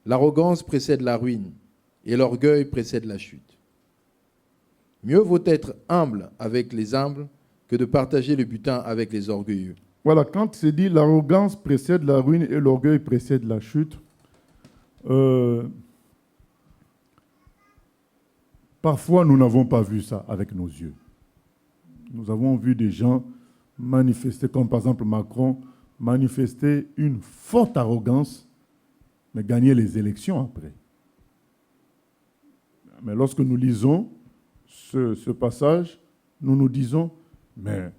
L'arrogance précède la ruine et l'orgueil précède la chute. Mieux vaut être humble avec les humbles que de partager le butin avec les orgueilleux. Voilà, quand c'est dit l'arrogance précède la ruine et l'orgueil précède la chute, parfois nous n'avons pas vu ça avec nos yeux. Nous avons vu des gens manifester, comme par exemple Macron, manifester une forte arrogance, mais gagner les élections après. Mais lorsque nous lisons ce passage, nous nous disons, mais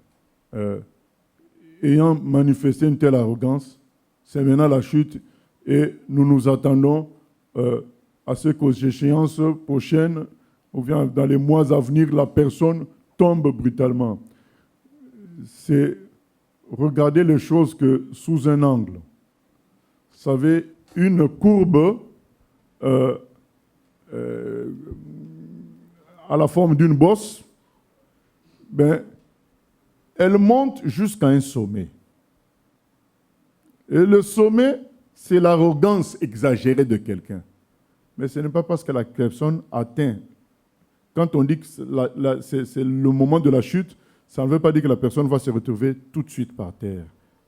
ayant manifesté une telle arrogance, c'est maintenant la chute et nous nous attendons à ce qu'aux échéances prochaines, ou bien dans les mois à venir, la personne tombe brutalement. C'est regarder les choses que sous un angle. Vous savez, une courbe à la forme d'une bosse, ben, elle monte jusqu'à un sommet. Et le sommet, c'est l'arrogance exagérée de quelqu'un. Mais ce n'est pas parce que la personne atteint. Quand on dit que c'est le moment de la chute, ça ne veut pas dire que la personne va se retrouver tout de suite par terre.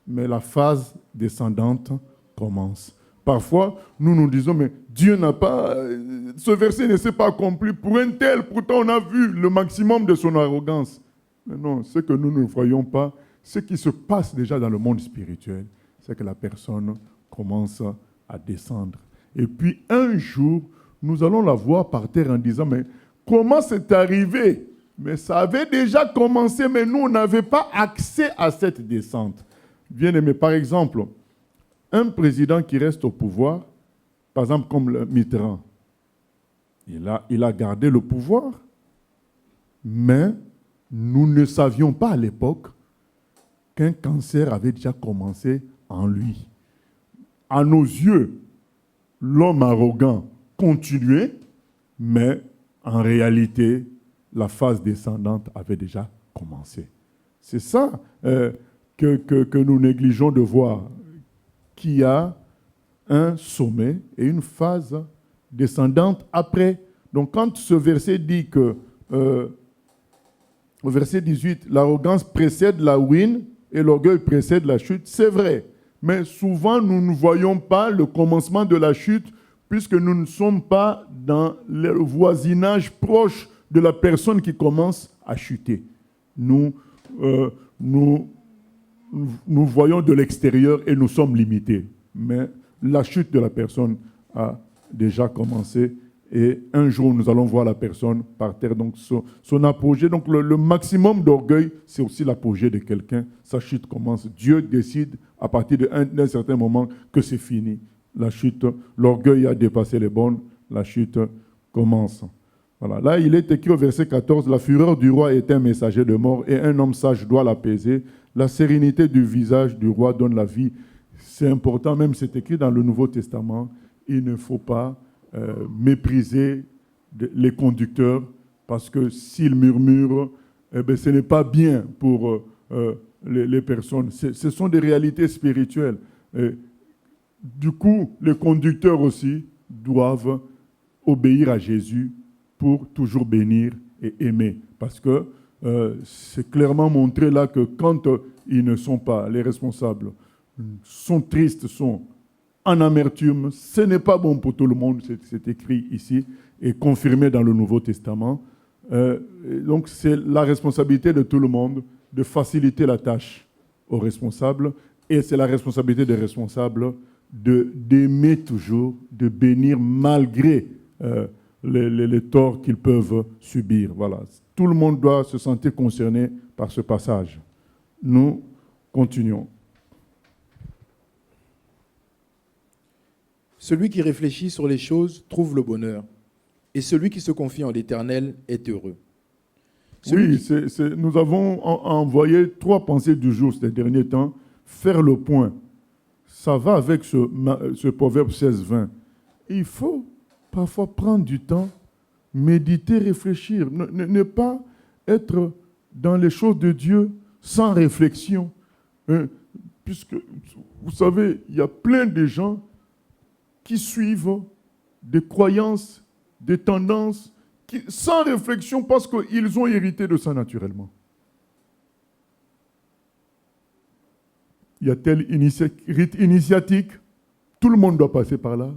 Mais la phase descendante commence. Parfois, nous nous disons, mais Dieu n'a pas... Ce verset ne s'est pas accompli pour un tel. Pourtant, on a vu le maximum de son arrogance. Mais non, ce que nous ne voyons pas, ce qui se passe déjà dans le monde spirituel, c'est que la personne commence à descendre. Et puis, un jour, nous allons la voir par terre en disant, mais comment c'est arrivé? Mais ça avait déjà commencé, mais nous, on n'avait pas accès à cette descente. Bien-aimé, par exemple, un président qui reste au pouvoir, par exemple comme le Mitterrand, il a gardé le pouvoir, mais nous ne savions pas à l'époque qu'un cancer avait déjà commencé en lui. À nos yeux, l'homme arrogant continuait, mais en réalité, la phase descendante avait déjà commencé. C'est ça que nous négligeons de voir, qu'il y a un sommet et une phase descendante après. Donc quand ce verset dit que, au verset 18, l'arrogance précède la ruine et l'orgueil précède la chute, c'est vrai. Mais souvent, nous ne voyons pas le commencement de la chute puisque nous ne sommes pas dans le voisinage proche de la personne qui commence à chuter. Nous voyons de l'extérieur et nous sommes limités. Mais la chute de la personne a déjà commencé et un jour, nous allons voir la personne par terre. Donc, son apogée, donc le maximum d'orgueil, c'est aussi l'apogée de quelqu'un. Sa chute commence. Dieu décide à partir d'un certain moment que c'est fini. La chute, l'orgueil a dépassé les bornes, la chute commence. Voilà. Là, il est écrit au verset 14, « La fureur du roi est un messager de mort et un homme sage doit l'apaiser. La sérénité du visage du roi donne la vie. » C'est important, même c'est écrit dans le Nouveau Testament, il ne faut pas mépriser les conducteurs parce que s'ils murmurent, ce n'est pas bien pour les personnes. Ce sont des réalités spirituelles. Du coup, les conducteurs aussi doivent obéir à Jésus pour toujours bénir et aimer. Parce que c'est clairement montré là que quand ils ne sont pas, les responsables, sont tristes, sont en amertume, ce n'est pas bon pour tout le monde, c'est écrit ici et confirmé dans le Nouveau Testament. Donc c'est la responsabilité de tout le monde de faciliter la tâche aux responsables et c'est la responsabilité des responsables d'aimer toujours, de bénir malgré les torts qu'ils peuvent subir. Voilà. Tout le monde doit se sentir concerné par ce passage. Nous continuons. Celui qui réfléchit sur les choses trouve le bonheur, et celui qui se confie en l'Éternel est heureux. Nous avons envoyé 3 pensées du jour ces derniers temps. Faire le point. Ça va avec ce proverbe 16-20. Il faut parfois prendre du temps, méditer, réfléchir. Ne pas être dans les choses de Dieu sans réflexion. Puisque, vous savez, il y a plein de gens qui suivent des croyances, des tendances, sans réflexion parce qu'ils ont hérité de ça naturellement. Il y a tel rite initiatique, tout le monde doit passer par là.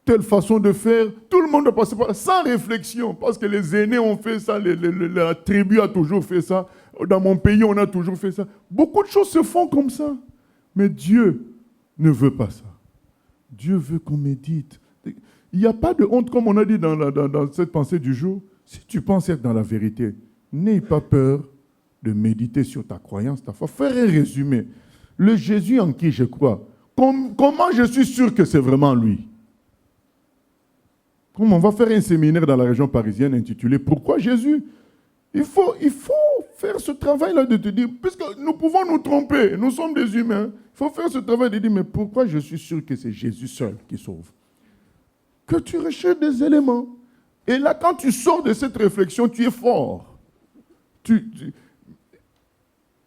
Telle façon de faire, tout le monde doit passer par là, sans réflexion, parce que les aînés ont fait ça, la tribu a toujours fait ça, dans mon pays on a toujours fait ça. Beaucoup de choses se font comme ça, mais Dieu ne veut pas ça. Dieu veut qu'on médite. Il n'y a pas de honte, comme on a dit dans cette pensée du jour. Si tu penses être dans la vérité, n'aie pas peur de méditer sur ta croyance, ta foi. Faire un résumé. Le Jésus en qui je crois, comment je suis sûr que c'est vraiment lui? Comme on va faire un séminaire dans la région parisienne intitulé « Pourquoi Jésus ?» Il faut faire ce travail-là de te dire, puisque nous pouvons nous tromper, nous sommes des humains, il faut faire ce travail de dire, mais pourquoi je suis sûr que c'est Jésus seul qui sauve? Que tu recherches des éléments. Et là, quand tu sors de cette réflexion, tu es fort.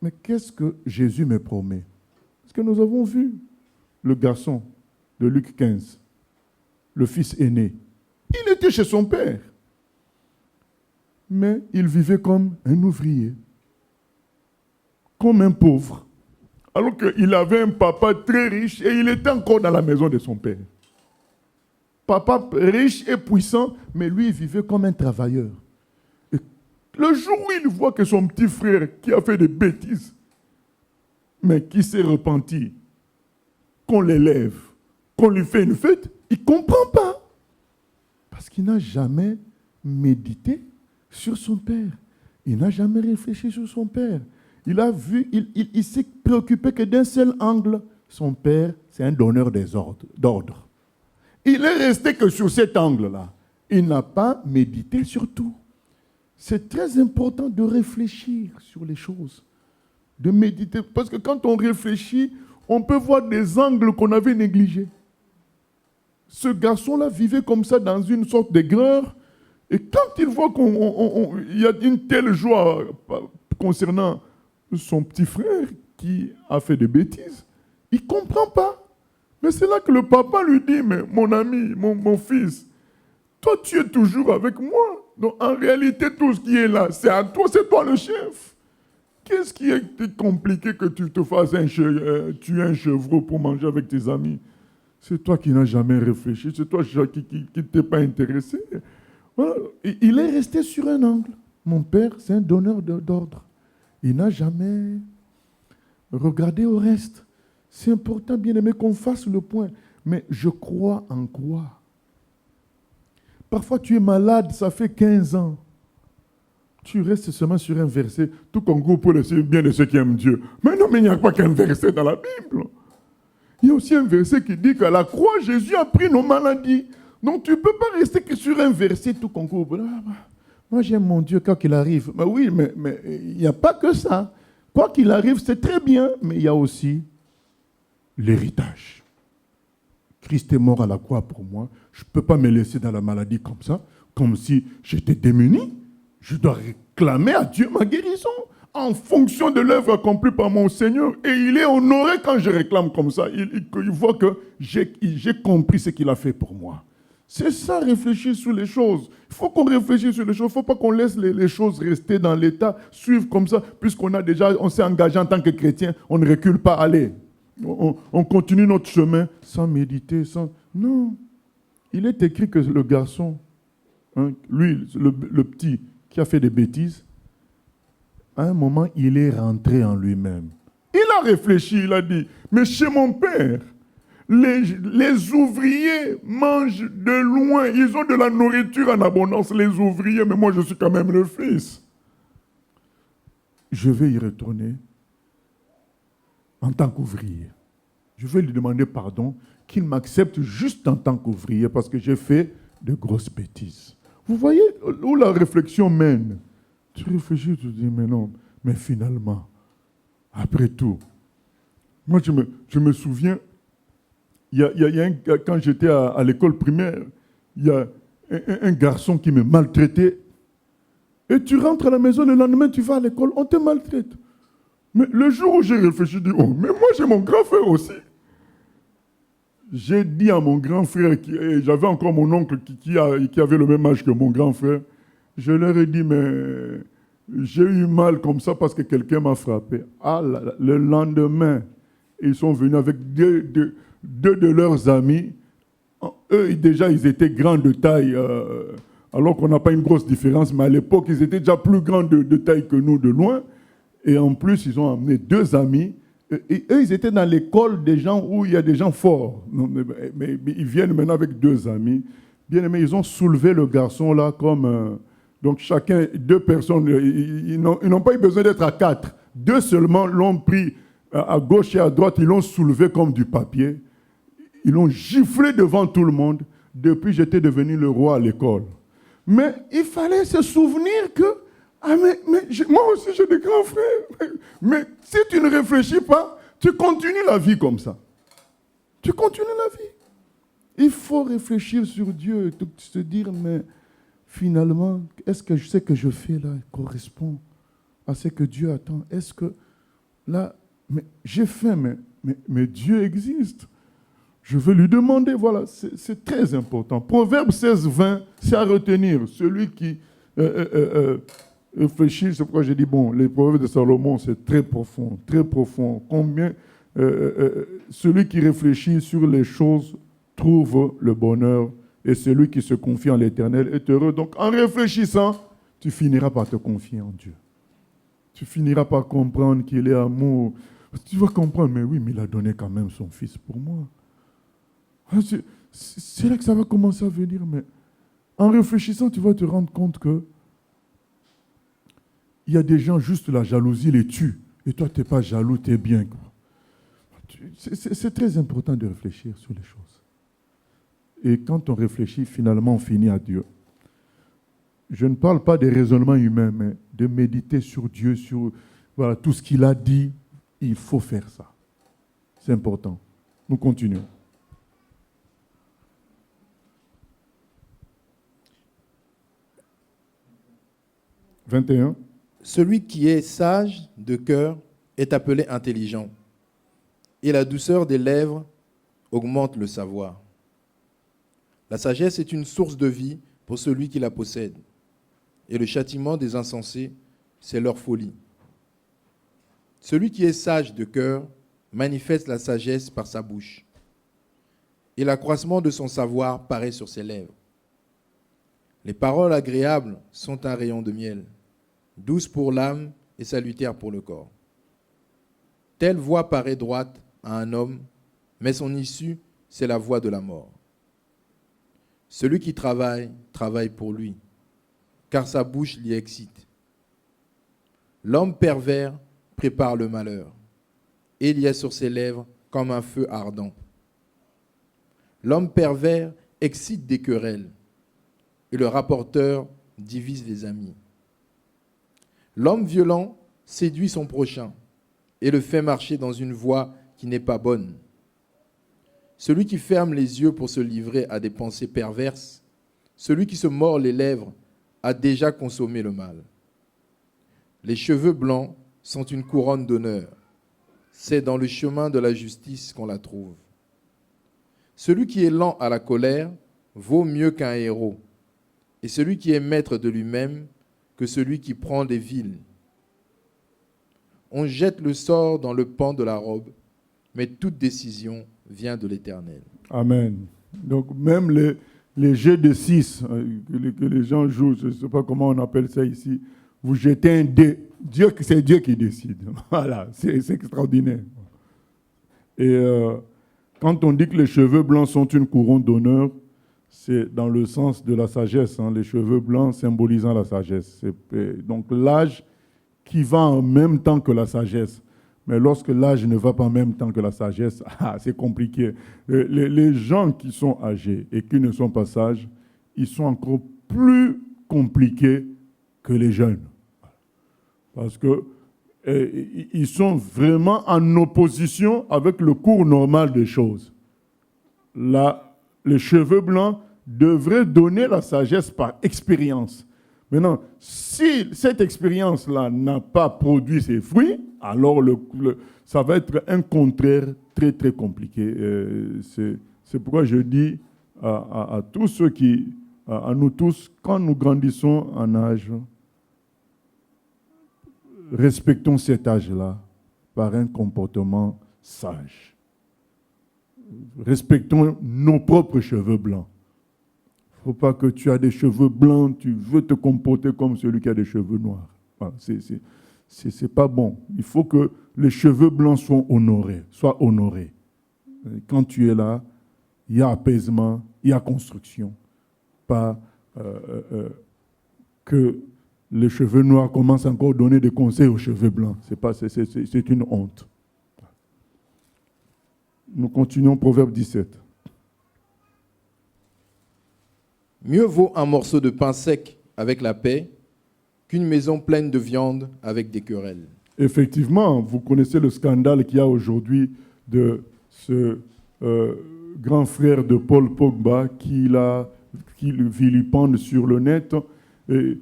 Mais qu'est-ce que Jésus me promet? Parce que nous avons vu le garçon de Luc 15, le fils aîné. Il était chez son père. Mais il vivait comme un ouvrier, comme un pauvre, alors qu'il avait un papa très riche et il était encore dans la maison de son père. Papa riche et puissant, mais lui, il vivait comme un travailleur. Et le jour où il voit que son petit frère, qui a fait des bêtises, mais qui s'est repenti, qu'on l'élève, qu'on lui fait une fête, il ne comprend pas. Parce qu'il n'a jamais médité sur son père. Il n'a jamais réfléchi sur son père. Il a vu, il s'est préoccupé que d'un seul angle, son père, c'est un donneur d'ordre. Il est resté que sur cet angle-là. Il n'a pas médité sur tout. C'est très important de réfléchir sur les choses, de méditer. Parce que quand on réfléchit, on peut voir des angles qu'on avait négligés. Ce garçon-là vivait comme ça dans une sorte d'aigreur. Et quand il voit qu'il y a une telle joie concernant son petit frère qui a fait des bêtises, il ne comprend pas. Mais c'est là que le papa lui dit, mais mon ami, mon fils, toi tu es toujours avec moi. Donc en réalité, tout ce qui est là, c'est à toi, c'est toi le chef. Qu'est-ce qui est compliqué que tu te fasses tuer un chevreau pour manger avec tes amis? C'est toi qui n'as jamais réfléchi, c'est toi qui ne t'es pas intéressé. Voilà. Il est resté sur un angle. Mon père, c'est un donneur d'ordre. Il n'a jamais regardé au reste. C'est important, bien aimé, qu'on fasse le point. Mais je crois en quoi? Parfois, tu es malade, ça fait 15 ans. Tu restes seulement sur un verset. Tout Congo pour le bien de ceux qui aiment Dieu. Mais non, mais il n'y a pas qu'un verset dans la Bible. Il y a aussi un verset qui dit qu'à la croix, Jésus a pris nos maladies. Donc, tu ne peux pas rester que sur un verset tout Congo. Moi, j'aime mon Dieu quand il arrive. Mais oui, mais il n'y a pas que ça. Quoi qu'il arrive, c'est très bien, mais il y a aussi l'héritage. Christ est mort à la croix pour moi. Je ne peux pas me laisser dans la maladie comme ça, comme si j'étais démuni. Je dois réclamer à Dieu ma guérison en fonction de l'œuvre accomplie par mon Seigneur. Et il est honoré quand je réclame comme ça. Il voit que j'ai compris ce qu'il a fait pour moi. C'est ça, réfléchir sur les choses. Il faut qu'on réfléchisse sur les choses. Il ne faut pas qu'on laisse les choses rester dans l'état, suivre comme ça, puisqu'on s'est engagé en tant que chrétien, on ne recule pas, allez. On continue notre chemin sans méditer, Non. Il est écrit que le garçon, lui, le petit, qui a fait des bêtises, à un moment, il est rentré en lui-même. Il a réfléchi, il a dit, mais chez mon père, les ouvriers mangent de loin, ils ont de la nourriture en abondance, les ouvriers, mais moi je suis quand même le fils. Je vais y retourner en tant qu'ouvrier. Je vais lui demander pardon, qu'il m'accepte juste en tant qu'ouvrier, parce que j'ai fait de grosses bêtises. Vous voyez où la réflexion mène? Tu réfléchis, tu te dis, mais non, mais finalement, après tout, moi je me souviens, quand j'étais à l'école primaire, il y a un garçon qui me maltraitait. Et tu rentres à la maison, le lendemain, tu vas à l'école, on te maltraite. Mais le jour où j'ai réfléchi, je dis, oh, mais moi j'ai mon grand frère aussi. J'ai dit à mon grand frère, j'avais encore mon oncle qui avait le même âge que mon grand frère, je leur ai dit, mais j'ai eu mal comme ça parce que quelqu'un m'a frappé. Le lendemain, ils sont venus avec deux de leurs amis. Eux, déjà, ils étaient grands de taille, alors qu'on n'a pas une grosse différence, mais à l'époque, ils étaient déjà plus grands de taille que nous, de loin. Et en plus, ils ont amené 2 amis. Et eux, ils étaient dans l'école des gens où il y a des gens forts. Mais ils viennent maintenant avec 2 amis. Bien aimés, ils ont soulevé le garçon là comme... donc chacun, 2 personnes, ils n'ont pas eu besoin d'être à 4. 2 seulement l'ont pris à gauche et à droite, ils l'ont soulevé comme du papier. Ils l'ont giflé devant tout le monde. Depuis, j'étais devenu le roi à l'école. Mais il fallait se souvenir que moi aussi j'ai des grands frères. Mais si tu ne réfléchis pas, tu continues la vie comme ça. Tu continues la vie. Il faut réfléchir sur Dieu et se dire, mais finalement, est-ce que ce que je fais là correspond à ce que Dieu attend? Est-ce que là, mais j'ai faim, mais Dieu existe. Je vais lui demander, voilà, c'est très important. Proverbe 16, 20, c'est à retenir. Celui qui réfléchit, c'est pourquoi j'ai dit, bon, les proverbes de Salomon, c'est très profond, très profond. Combien celui qui réfléchit sur les choses trouve le bonheur, et celui qui se confie en l'Éternel est heureux. Donc, en réfléchissant, tu finiras par te confier en Dieu. Tu finiras par comprendre qu'il est amour. Tu vas comprendre, mais oui, mais il a donné quand même son fils pour moi. C'est là que ça va commencer à venir, mais en réfléchissant, tu vas te rendre compte que il y a des gens, juste la jalousie les tue. Et toi, tu n'es pas jaloux, tu es bien. C'est très important de réfléchir sur les choses. Et quand on réfléchit, finalement, on finit à Dieu. Je ne parle pas des raisonnements humains, mais de méditer sur Dieu, sur voilà, tout ce qu'il a dit. Il faut faire ça. C'est important. Nous continuons. 21. Celui qui est sage de cœur est appelé intelligent, et la douceur des lèvres augmente le savoir. La sagesse est une source de vie pour celui qui la possède, et le châtiment des insensés, c'est leur folie. Celui qui est sage de cœur manifeste la sagesse par sa bouche, et l'accroissement de son savoir paraît sur ses lèvres. Les paroles agréables sont un rayon de miel, douces pour l'âme et salutaires pour le corps. Telle voie paraît droite à un homme, mais son issue, c'est la voie de la mort. Celui qui travaille, travaille pour lui, car sa bouche l'y excite. L'homme pervers prépare le malheur, et il y a sur ses lèvres comme un feu ardent. L'homme pervers excite des querelles, et le rapporteur divise les amis. L'homme violent séduit son prochain et le fait marcher dans une voie qui n'est pas bonne. Celui qui ferme les yeux pour se livrer à des pensées perverses, celui qui se mord les lèvres a déjà consommé le mal. Les cheveux blancs sont une couronne d'honneur. C'est dans le chemin de la justice qu'on la trouve. Celui qui est lent à la colère vaut mieux qu'un héros, et celui qui est maître de lui-même que celui qui prend des villes. On jette le sort dans le pan de la robe, mais toute décision vient de l'Éternel. Amen. Donc même les jets de 6 que les gens jouent, je ne sais pas comment on appelle ça ici, vous jetez un dé. C'est Dieu qui décide. Voilà, c'est extraordinaire. Et quand on dit que les cheveux blancs sont une couronne d'honneur, c'est dans le sens de la sagesse, hein, les cheveux blancs symbolisant la sagesse. Donc l'âge qui va en même temps que la sagesse. Mais lorsque l'âge ne va pas en même temps que la sagesse, c'est compliqué. Les gens qui sont âgés et qui ne sont pas sages, ils sont encore plus compliqués que les jeunes. Parce qu'ils sont vraiment en opposition avec le cours normal des choses. Là, les cheveux blancs devraient donner la sagesse par expérience. Maintenant, si cette expérience-là n'a pas produit ses fruits, alors ça va être un contraire très, très compliqué. C'est pourquoi je dis à tous ceux à nous tous, quand nous grandissons en âge, respectons cet âge-là par un comportement sage. Respectons nos propres cheveux blancs. Il ne faut pas que tu as des cheveux blancs, tu veux te comporter comme celui qui a des cheveux noirs. Enfin, c'est pas bon. Il faut que les cheveux blancs soient honorés. Quand tu es là, il y a apaisement, il y a construction. Pas que les cheveux noirs commencent encore à donner des conseils aux cheveux blancs. C'est une honte. Nous continuons, Proverbe 17. Mieux vaut un morceau de pain sec avec la paix qu'une maison pleine de viande avec des querelles. Effectivement, vous connaissez le scandale qu'il y a aujourd'hui de ce grand frère de Paul Pogba qui le vilipende sur le net. Et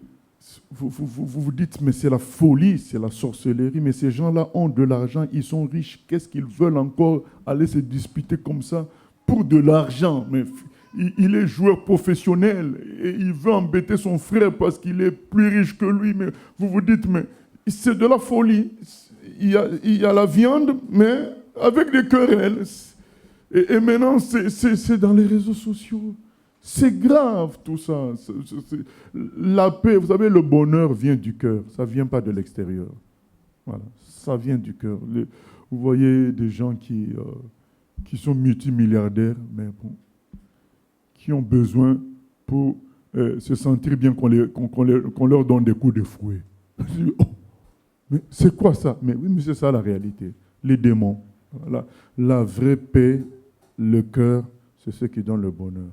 vous dites, mais c'est la folie, c'est la sorcellerie, mais ces gens-là ont de l'argent, ils sont riches, qu'est-ce qu'ils veulent encore aller se disputer comme ça pour de l'argent? Mais il est joueur professionnel et il veut embêter son frère parce qu'il est plus riche que lui. Mais vous vous dites, mais c'est de la folie. Il y a la viande, mais avec des querelles. Et maintenant, c'est dans les réseaux sociaux. C'est grave tout ça. La paix, vous savez, le bonheur vient du cœur. Ça ne vient pas de l'extérieur. Voilà, ça vient du cœur. Vous voyez des gens qui sont multimilliardaires, mais bon, qui ont besoin pour se sentir bien qu'on leur donne des coups de fouet. Oh, mais c'est quoi ça? Mais oui, mais c'est ça la réalité. Les démons. La vraie paix, le cœur, c'est ce qui donne le bonheur.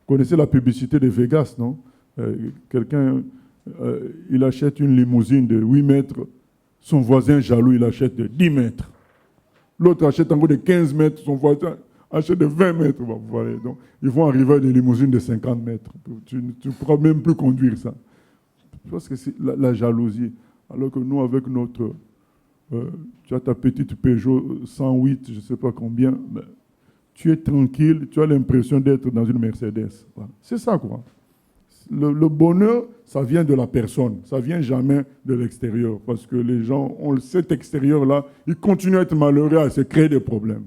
Vous connaissez la publicité de Vegas, non? Quelqu'un, il achète une limousine de 8 mètres, son voisin jaloux, il achète de 10 mètres. L'autre achète encore de 15 mètres, son voisin achète de 20 mètres. Vous voyez. Donc, ils vont arriver à des limousines de 50 mètres. Tu ne pourras même plus conduire ça. Je pense que c'est la jalousie. Alors que nous, avec notre... tu as ta petite Peugeot 108, je ne sais pas combien, mais tu es tranquille, tu as l'impression d'être dans une Mercedes. Voilà. C'est ça, quoi. Le bonheur, ça vient de la personne, ça ne vient jamais de l'extérieur, parce que les gens ont cet extérieur-là, ils continuent à être malheureux, à se créer des problèmes.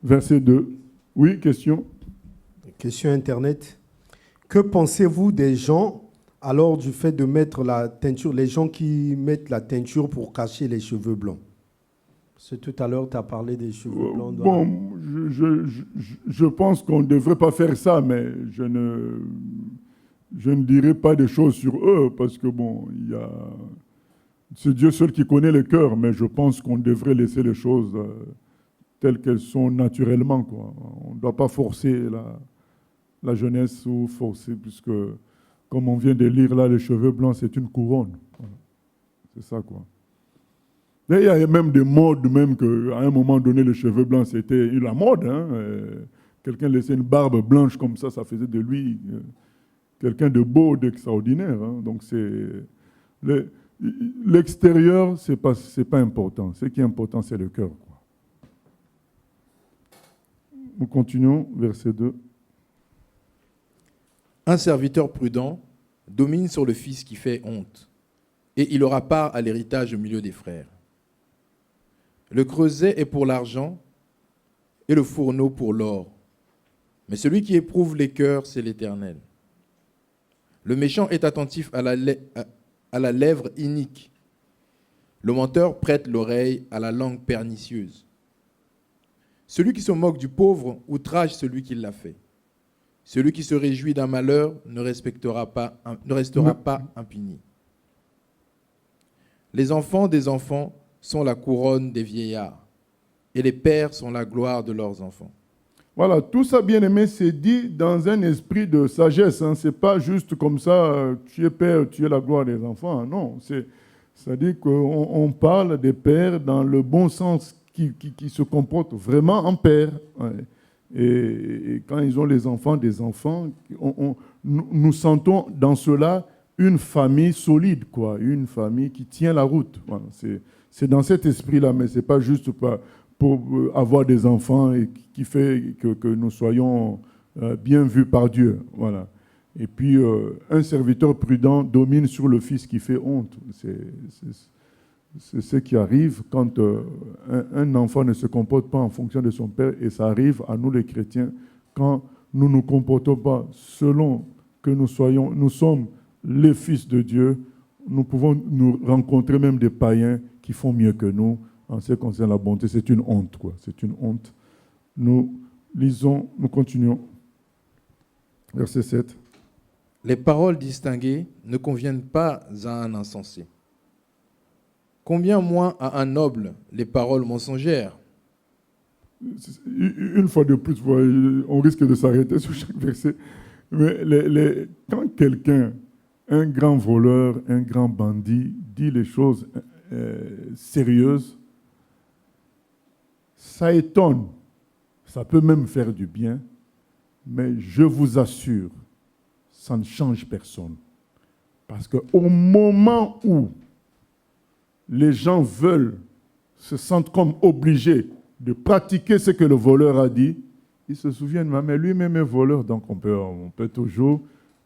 Verset 2. Oui, question? Question Internet. Que pensez-vous des gens, alors, du fait de mettre la teinture, les gens qui mettent la teinture pour cacher les cheveux blancs? C'est tout à l'heure, tu as parlé des cheveux blancs. Bon, je pense qu'on ne devrait pas faire ça, mais je ne dirai pas des choses sur eux, parce que bon, c'est Dieu seul qui connaît le cœur, mais je pense qu'on devrait laisser les choses telles qu'elles sont naturellement, quoi. On ne doit pas forcer la jeunesse ou forcer, puisque, comme on vient de lire là, les cheveux blancs, c'est une couronne. Voilà. C'est ça, quoi. Et il y a même des modes, même qu'à un moment donné, les cheveux blancs, c'était la mode. Hein. Quelqu'un laissait une barbe blanche comme ça faisait de lui quelqu'un de beau, d'extraordinaire. Hein. Donc, l'extérieur, c'est pas important. Ce qui est important, c'est le cœur, quoi. Nous continuons, verset 2. Un serviteur prudent domine sur le fils qui fait honte, et il aura part à l'héritage au milieu des frères. Le creuset est pour l'argent, et le fourneau pour l'or. Mais celui qui éprouve les cœurs, c'est l'Éternel. Le méchant est attentif à la lèvre inique. Le menteur prête l'oreille à la langue pernicieuse. Celui qui se moque du pauvre outrage celui qui l'a fait. Celui qui se réjouit d'un malheur ne restera pas impuni. Les enfants des enfants sont la couronne des vieillards, et les pères sont la gloire de leurs enfants. Voilà, tout ça, bien aimé, c'est dit dans un esprit de sagesse. Hein. Ce n'est pas juste comme ça, tu es père, tu es la gloire des enfants. Hein. Non, c'est-à-dire qu'on parle des pères dans le bon sens, qui se comportent vraiment en père. Ouais. Et quand ils ont les enfants des enfants, nous sentons dans cela une famille solide, quoi, une famille qui tient la route. Voilà, c'est dans cet esprit-là, mais ce n'est pas juste pour avoir des enfants et qui fait que nous soyons bien vus par Dieu. Voilà. Et puis, un serviteur prudent domine sur le fils qui fait honte. C'est ce qui arrive quand un enfant ne se comporte pas en fonction de son père, et ça arrive à nous les chrétiens quand nous ne nous comportons pas selon que nous sommes les fils de Dieu. Nous pouvons nous rencontrer même des païens qui font mieux que nous en ce qui concerne la bonté. C'est une honte, quoi. C'est une honte. Nous lisons, nous continuons. Verset 7. Les paroles distinguées ne conviennent pas à un insensé. Combien moins à un noble les paroles mensongères? Une fois de plus, on risque de s'arrêter sur chaque verset. Mais quand quelqu'un, un grand voleur, un grand bandit, dit les choses sérieuses, ça étonne. Ça peut même faire du bien, mais je vous assure, ça ne change personne. Parce qu'au moment où les gens se sentent comme obligés de pratiquer ce que le voleur a dit, ils se souviennent, mais lui-même est voleur, donc on peut toujours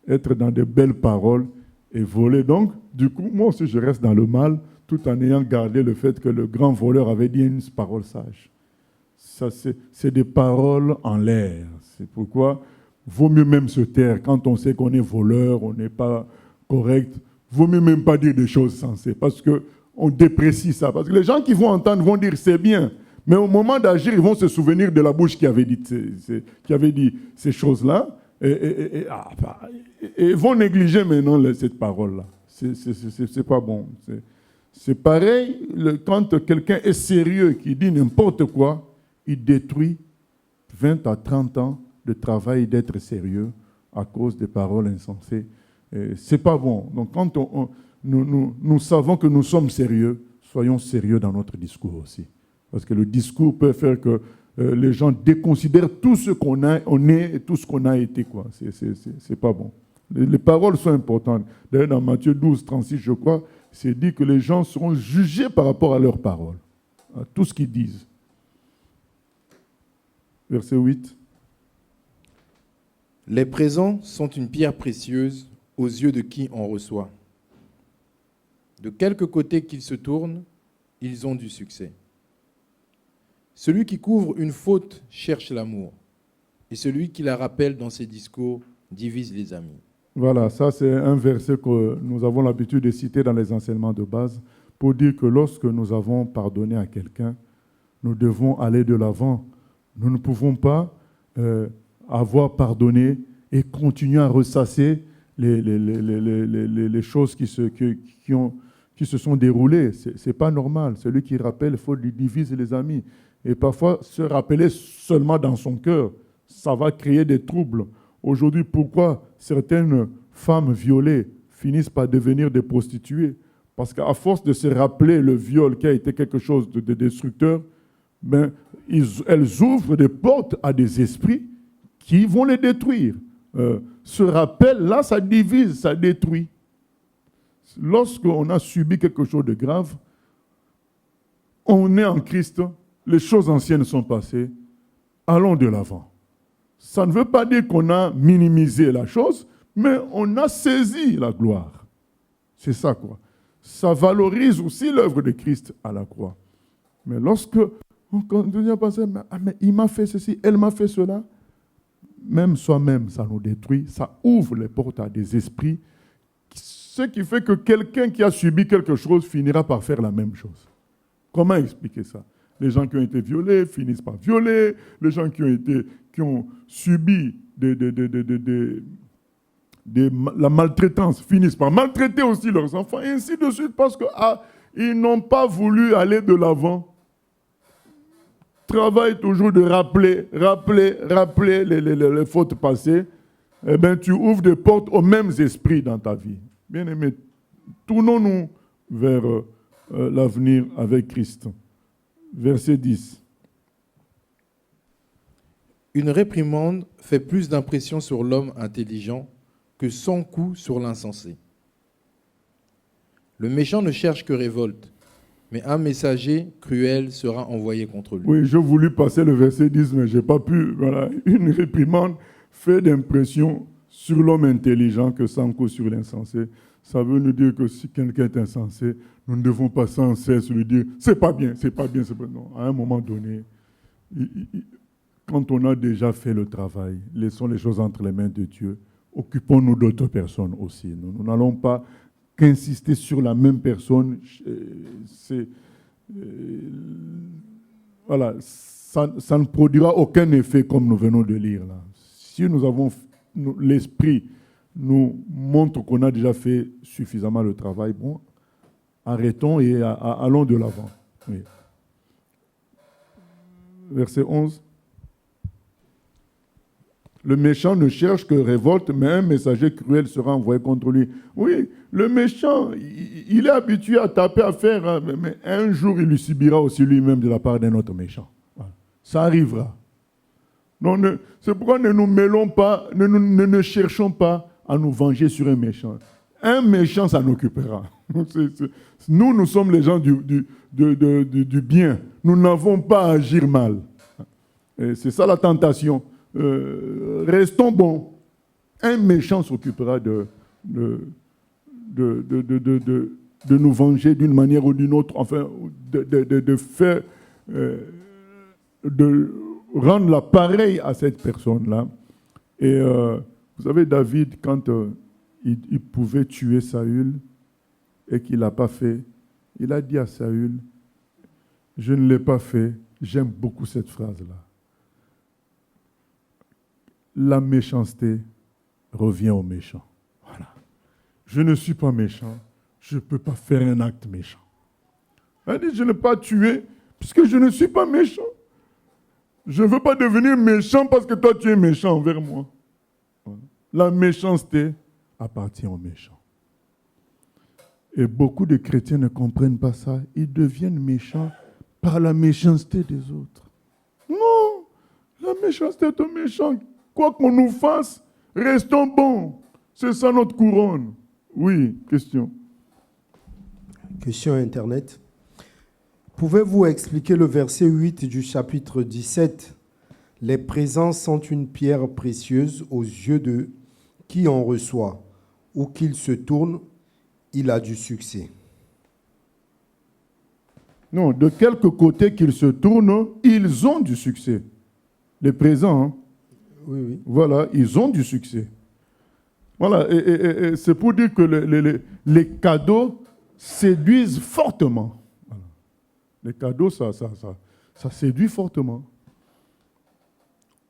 être dans de belles paroles et voler. Donc, du coup, moi aussi, je reste dans le mal, tout en ayant gardé le fait que le grand voleur avait dit une parole sage. Ça, c'est des paroles en l'air. C'est pourquoi vaut mieux même se taire. Quand on sait qu'on est voleur, on n'est pas correct, vaut mieux même pas dire des choses sensées, parce qu'on déprécie ça. Parce que les gens qui vont entendre vont dire c'est bien, mais au moment d'agir, ils vont se souvenir de la bouche qui avait dit ces choses-là, et vont négliger maintenant cette parole-là. C'est pas bon. C'est pareil, quand quelqu'un est sérieux, qui dit n'importe quoi, il détruit 20 à 30 ans de travail d'être sérieux à cause des paroles insensées. C'est pas bon. Donc quand nous savons que nous sommes sérieux, soyons sérieux dans notre discours aussi. Parce que le discours peut faire que les gens déconsidèrent tout ce qu'on est et tout ce qu'on a été, quoi. C'est pas bon. Les paroles sont importantes. D'ailleurs, dans Matthieu 12, 36, je crois, c'est dit que les gens seront jugés par rapport à leurs paroles, à tout ce qu'ils disent. Verset 8. Les présents sont une pierre précieuse aux yeux de qui en reçoit. De quelque côté qu'ils se tournent, ils ont du succès. Celui qui couvre une faute cherche l'amour, et celui qui la rappelle dans ses discours divise les amis. Voilà, ça c'est un verset que nous avons l'habitude de citer dans les enseignements de base pour dire que lorsque nous avons pardonné à quelqu'un, nous devons aller de l'avant. Nous ne pouvons pas avoir pardonné et continuer à ressasser les choses qui se sont déroulées. Ce n'est pas normal. Celui qui rappelle, il faut lui diviser les amis. Et parfois, se rappeler seulement dans son cœur, ça va créer des troubles. Aujourd'hui, pourquoi certaines femmes violées finissent par devenir des prostituées? Parce qu'à force de se rappeler le viol qui a été quelque chose de destructeur, ben, elles ouvrent des portes à des esprits qui vont les détruire. Ce rappel-là, ça divise, ça détruit. Lorsqu'on a subi quelque chose de grave, on est en Christ, les choses anciennes sont passées, allons de l'avant. Ça ne veut pas dire qu'on a minimisé la chose, mais on a saisi la gloire. C'est ça, quoi. Ça valorise aussi l'œuvre de Christ à la croix. Mais lorsque on continue à penser, mais il m'a fait ceci, elle m'a fait cela, même soi-même, ça nous détruit, ça ouvre les portes à des esprits, ce qui fait que quelqu'un qui a subi quelque chose finira par faire la même chose. Comment expliquer ça? Les gens qui ont été violés finissent par violer, les gens qui ont subi la maltraitance finissent par maltraiter aussi leurs enfants, et ainsi de suite, parce qu'ils n'ont pas voulu aller de l'avant. Travaille toujours de rappeler les fautes passées, eh bien, tu ouvres des portes aux mêmes esprits dans ta vie. Bien-aimés, tournons-nous vers l'avenir avec Christ. Verset 10. Une réprimande fait plus d'impression sur l'homme intelligent que 100 coups sur l'insensé. Le méchant ne cherche que révolte, mais un messager cruel sera envoyé contre lui. Oui, j'ai voulu passer le verset 10, mais je n'ai pas pu. Voilà. Une réprimande fait d'impression sur l'homme intelligent que 100 coups sur l'insensé. Ça veut nous dire que si quelqu'un est insensé, nous ne devons pas sans cesse lui dire « c'est pas bien, c'est pas bien, c'est pas bien ». Non, à un moment donné, quand on a déjà fait le travail, laissons les choses entre les mains de Dieu. Occupons-nous d'autres personnes aussi. Nous n'allons pas qu'insister sur la même personne. Voilà, ça ne produira aucun effet comme nous venons de lire là. Si nous avons l'esprit nous montre qu'on a déjà fait suffisamment le travail, bon, arrêtons et allons de l'avant. Oui. Verset 11. Le méchant ne cherche que révolte, mais un messager cruel sera envoyé contre lui. Oui, le méchant, il est habitué à taper, à faire, mais un jour, il lui subira aussi lui-même de la part d'un autre méchant. Voilà. Ça arrivera. Donc, c'est pourquoi ne nous mêlons pas, ne cherchons pas à nous venger sur un méchant. Un méchant, ça nous occupera. Nous sommes les gens du bien. Nous n'avons pas à agir mal. Et c'est ça la tentation. Restons bons. Un méchant s'occupera de nous venger d'une manière ou d'une autre, enfin, de faire, de rendre l'appareil à cette personne-là. Et vous savez, David, quand il pouvait tuer Saül et qu'il ne l'a pas fait, il a dit à Saül, « Je ne l'ai pas fait. » J'aime beaucoup cette phrase-là. La méchanceté revient au méchant. Voilà. Je ne suis pas méchant. Je ne peux pas faire un acte méchant. Elle dit, je n'ai pas tué puisque je ne suis pas méchant. Je ne veux pas devenir méchant parce que toi tu es méchant envers moi. Voilà. La méchanceté appartient aux méchants. Et beaucoup de chrétiens ne comprennent pas ça. Ils deviennent méchants par la méchanceté des autres. Non, la méchanceté est aux méchants. Quoi qu'on nous fasse, restons bons. C'est ça notre couronne. Oui, question. Question Internet. Pouvez-vous expliquer le verset 8 du chapitre 17 ? Les présents sont une pierre précieuse aux yeux de qui en reçoit. Où qu'il se tourne, il a du succès. Non, de quelque côté qu'ils se tournent, ils ont du succès. Les présents, hein? Oui, oui. Voilà, ils ont du succès. Voilà, et c'est pour dire que les cadeaux séduisent fortement. Voilà. Les cadeaux, ça séduit fortement.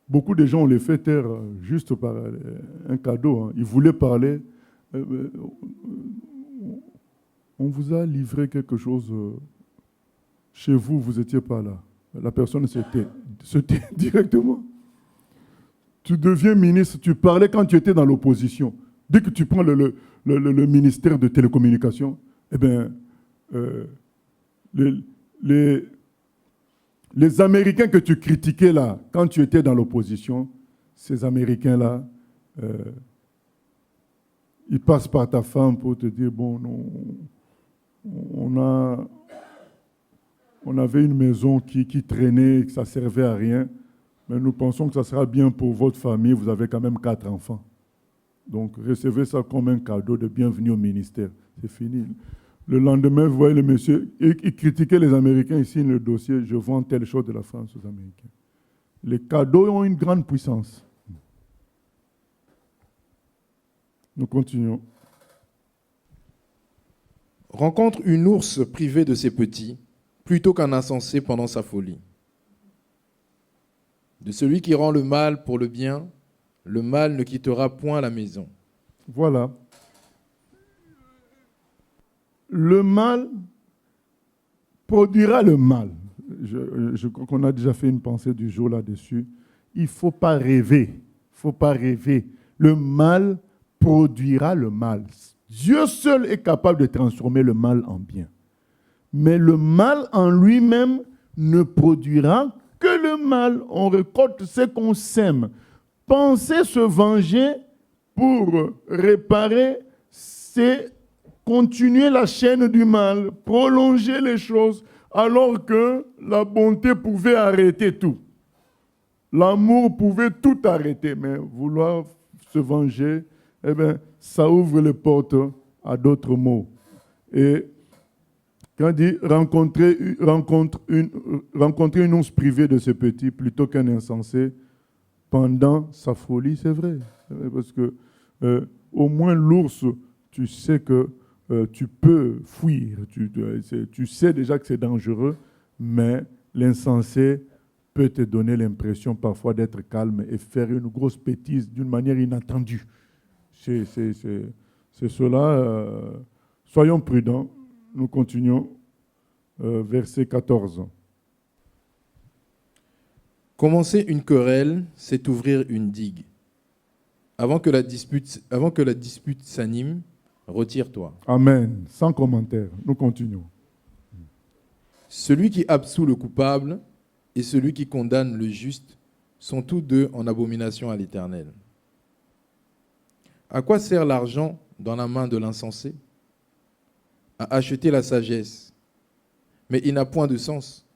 Beaucoup de gens, on les fait taire juste par un cadeau. Hein. Ils voulaient parler. On vous a livré quelque chose chez vous, vous n'étiez pas là. La personne se tait directement. Tu deviens ministre, tu parlais quand tu étais dans l'opposition. Dès que tu prends le ministère de télécommunications, eh bien, les Américains que tu critiquais là, quand tu étais dans l'opposition, ces Américains-là, ils passent par ta femme pour te dire, bon, non, on avait une maison qui traînait, que ça ne servait à rien, mais nous pensons que ça sera bien pour votre famille, vous avez quand même 4 enfants. Donc, recevez ça comme un cadeau de bienvenue au ministère. C'est fini. Le lendemain, vous voyez le monsieur, il critiquait les Américains, il signe le dossier, je vends telle chose de la France aux Américains. Les cadeaux ont une grande puissance. Nous continuons. Rencontre une ours privée de ses petits, plutôt qu'un insensé pendant sa folie. De celui qui rend le mal pour le bien, le mal ne quittera point la maison. Voilà. Le mal produira le mal. Je crois qu'on a déjà fait une pensée du jour là-dessus. Il ne faut pas rêver. Il ne faut pas rêver. Le mal produira le mal. Dieu seul est capable de transformer le mal en bien. Mais le mal en lui-même ne produira que le mal. On récolte ce qu'on sème. Penser se venger pour réparer, c'est continuer la chaîne du mal, prolonger les choses, alors que la bonté pouvait arrêter tout. L'amour pouvait tout arrêter, mais vouloir se venger, eh bien, ça ouvre les portes à d'autres maux. Et quand on dit rencontrer une once privée de ce petit plutôt qu'un insensé pendant sa folie, c'est vrai. Parce que au moins l'ours, tu sais que tu peux fuir. Tu sais déjà que c'est dangereux, mais l'insensé peut te donner l'impression parfois d'être calme et faire une grosse bêtise d'une manière inattendue. C'est cela. Soyons prudents. Nous continuons. Verset 14. Commencer une querelle, c'est ouvrir une digue. Avant que la dispute s'anime, retire-toi. Amen. Sans commentaire. Nous continuons. Celui qui absout le coupable et celui qui condamne le juste sont tous deux en abomination à l'Éternel. À quoi sert l'argent dans la main de l'insensé? À acheter la sagesse, mais il n'a point de sens.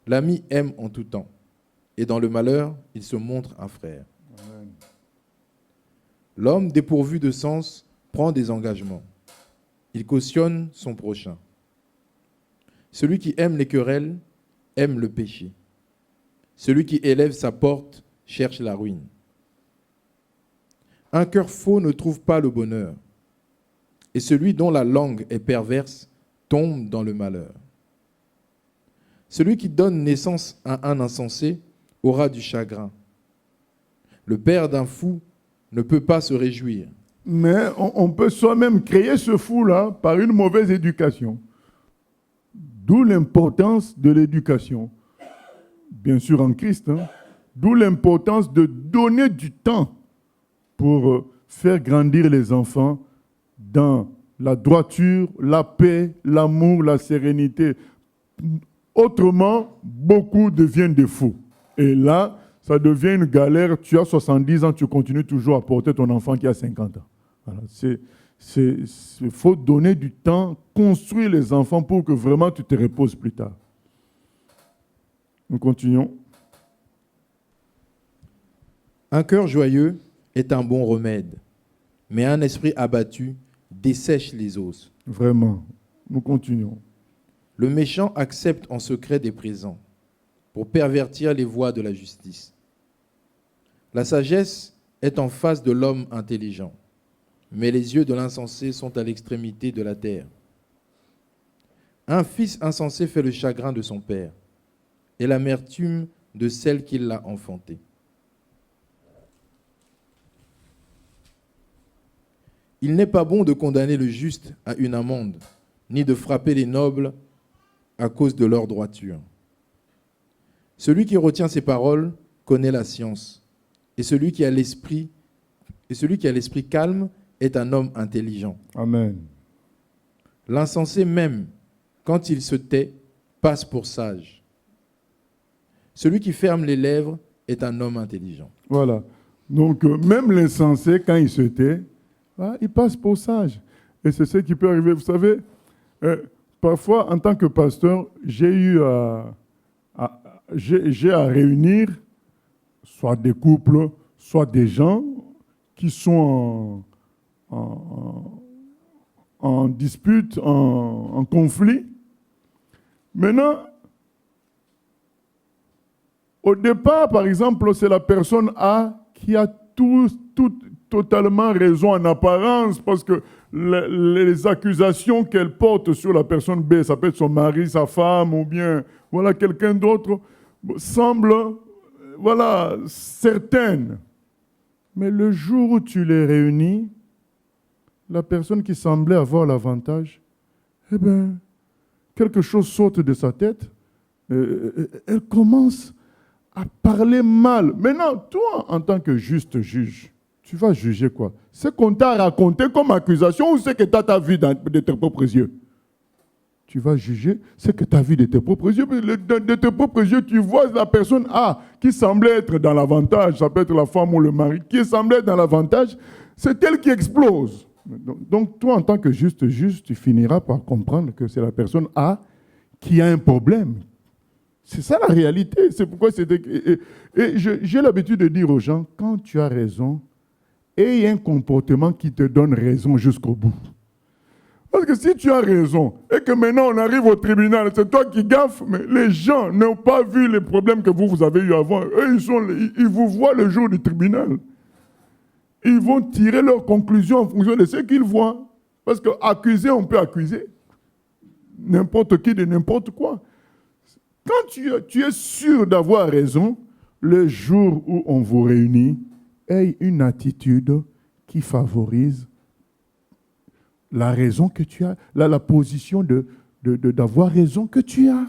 L'ami aime en tout temps, et dans le malheur, il se montre un frère. Amen. L'homme dépourvu de sens prend des engagements. Il cautionne son prochain. Celui qui aime les querelles aime le péché. Celui qui élève sa porte cherche la ruine. Un cœur faux ne trouve pas le bonheur, et celui dont la langue est perverse tombe dans le malheur. Celui qui donne naissance à un insensé aura du chagrin. Le père d'un fou ne peut pas se réjouir. Mais on peut soi-même créer ce fou-là par une mauvaise éducation. D'où l'importance de l'éducation. Bien sûr en Christ. D'où l'importance de donner du temps pour faire grandir les enfants dans la droiture, la paix, l'amour, la sérénité. Autrement, beaucoup deviennent des fous. Et là, ça devient une galère. Tu as 70 ans, tu continues toujours à porter ton enfant qui a 50 ans. Voilà. Il faut donner du temps, construire les enfants pour que vraiment tu te reposes plus tard. Nous continuons. Un cœur joyeux est un bon remède, mais un esprit abattu dessèche les os. Vraiment. Nous continuons. Le méchant accepte en secret des présents pour pervertir les voies de la justice. La sagesse est en face de l'homme intelligent, mais les yeux de l'insensé sont à l'extrémité de la terre. Un fils insensé fait le chagrin de son père et l'amertume de celle qui l'a enfanté. Il n'est pas bon de condamner le juste à une amende, ni de frapper les nobles à cause de leur droiture. Celui qui retient ses paroles connaît la science, et celui qui a l'esprit calme est un homme intelligent. Amen. L'insensé même, quand il se tait, passe pour sage. Celui qui ferme les lèvres est un homme intelligent. Voilà. Donc, même l'insensé, quand il se tait, il passe pour sage. Et c'est ce qui peut arriver. Vous savez, parfois, en tant que pasteur, j'ai à réunir soit des couples, soit des gens qui sont en dispute, en conflit. Maintenant, au départ, par exemple, c'est la personne A qui a totalement raison en apparence, parce que les accusations qu'elle porte sur la personne B, ça peut être son mari, sa femme, ou bien voilà, quelqu'un d'autre, semblent certaines. Mais le jour où tu les réunis, la personne qui semblait avoir l'avantage, eh bien, quelque chose saute de sa tête, elle commence à parler mal. Maintenant, toi, en tant que juste juge, tu vas juger quoi? C'est qu'on t'a raconté comme accusation ou c'est que tu as ta vie de tes propres yeux? Tu vas juger ce que tu as vu de tes propres yeux. De tes propres yeux, tu vois la personne A qui semblait être dans l'avantage, ça peut être la femme ou le mari, qui semblait être dans l'avantage, c'est elle qui explose. Donc toi, en tant que juste juge, tu finiras par comprendre que c'est la personne A qui a un problème. C'est ça la réalité. C'est pourquoi j'ai l'habitude de dire aux gens, quand tu as raison, aie un comportement qui te donne raison jusqu'au bout. Parce que si tu as raison et que maintenant on arrive au tribunal, c'est toi qui gaffes, mais les gens n'ont pas vu les problèmes que vous avez eu avant. Eux, ils vous voient le jour du tribunal. Ils vont tirer leurs conclusions en fonction de ce qu'ils voient. Parce qu'accuser, on peut accuser n'importe qui de n'importe quoi. Quand tu es sûr d'avoir raison, le jour où on vous réunit, aie une attitude qui favorise la raison que tu as, la position d'avoir raison que tu as.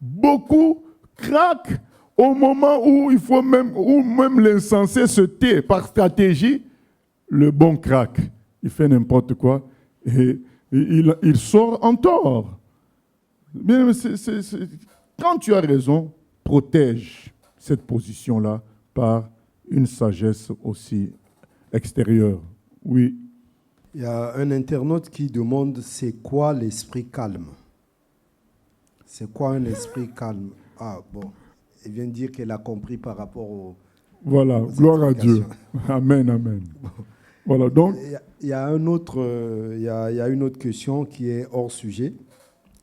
Beaucoup craquent au moment où même l'insensé se tait par stratégie. Le bon craque, il fait n'importe quoi et il sort en tort. Bien, quand tu as raison, protège cette position-là par une sagesse aussi extérieure. Oui. Il y a un internaute qui demande c'est quoi l'esprit calme? C'est quoi un esprit calme? Ah bon, il vient de dire qu'elle a compris par rapport aux... Voilà, gloire à Dieu. Amen, amen. Bon. Voilà, donc... Il y a une autre question qui est hors sujet.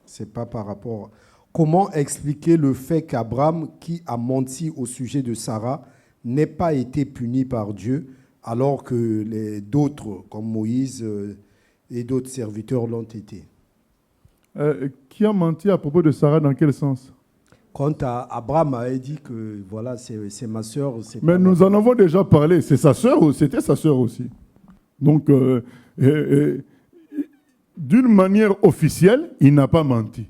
C'est pas par rapport... Comment expliquer le fait qu'Abraham, qui a menti au sujet de Sarah, n'ait pas été puni par Dieu, alors que d'autres, comme Moïse et d'autres serviteurs, l'ont été? Qui a menti à propos de Sarah, dans quel sens? Quand Abraham avait dit que voilà, c'est ma sœur. Mais nous en avons déjà parlé. C'est sa sœur, c'était sa sœur aussi. Donc, d'une manière officielle, il n'a pas menti.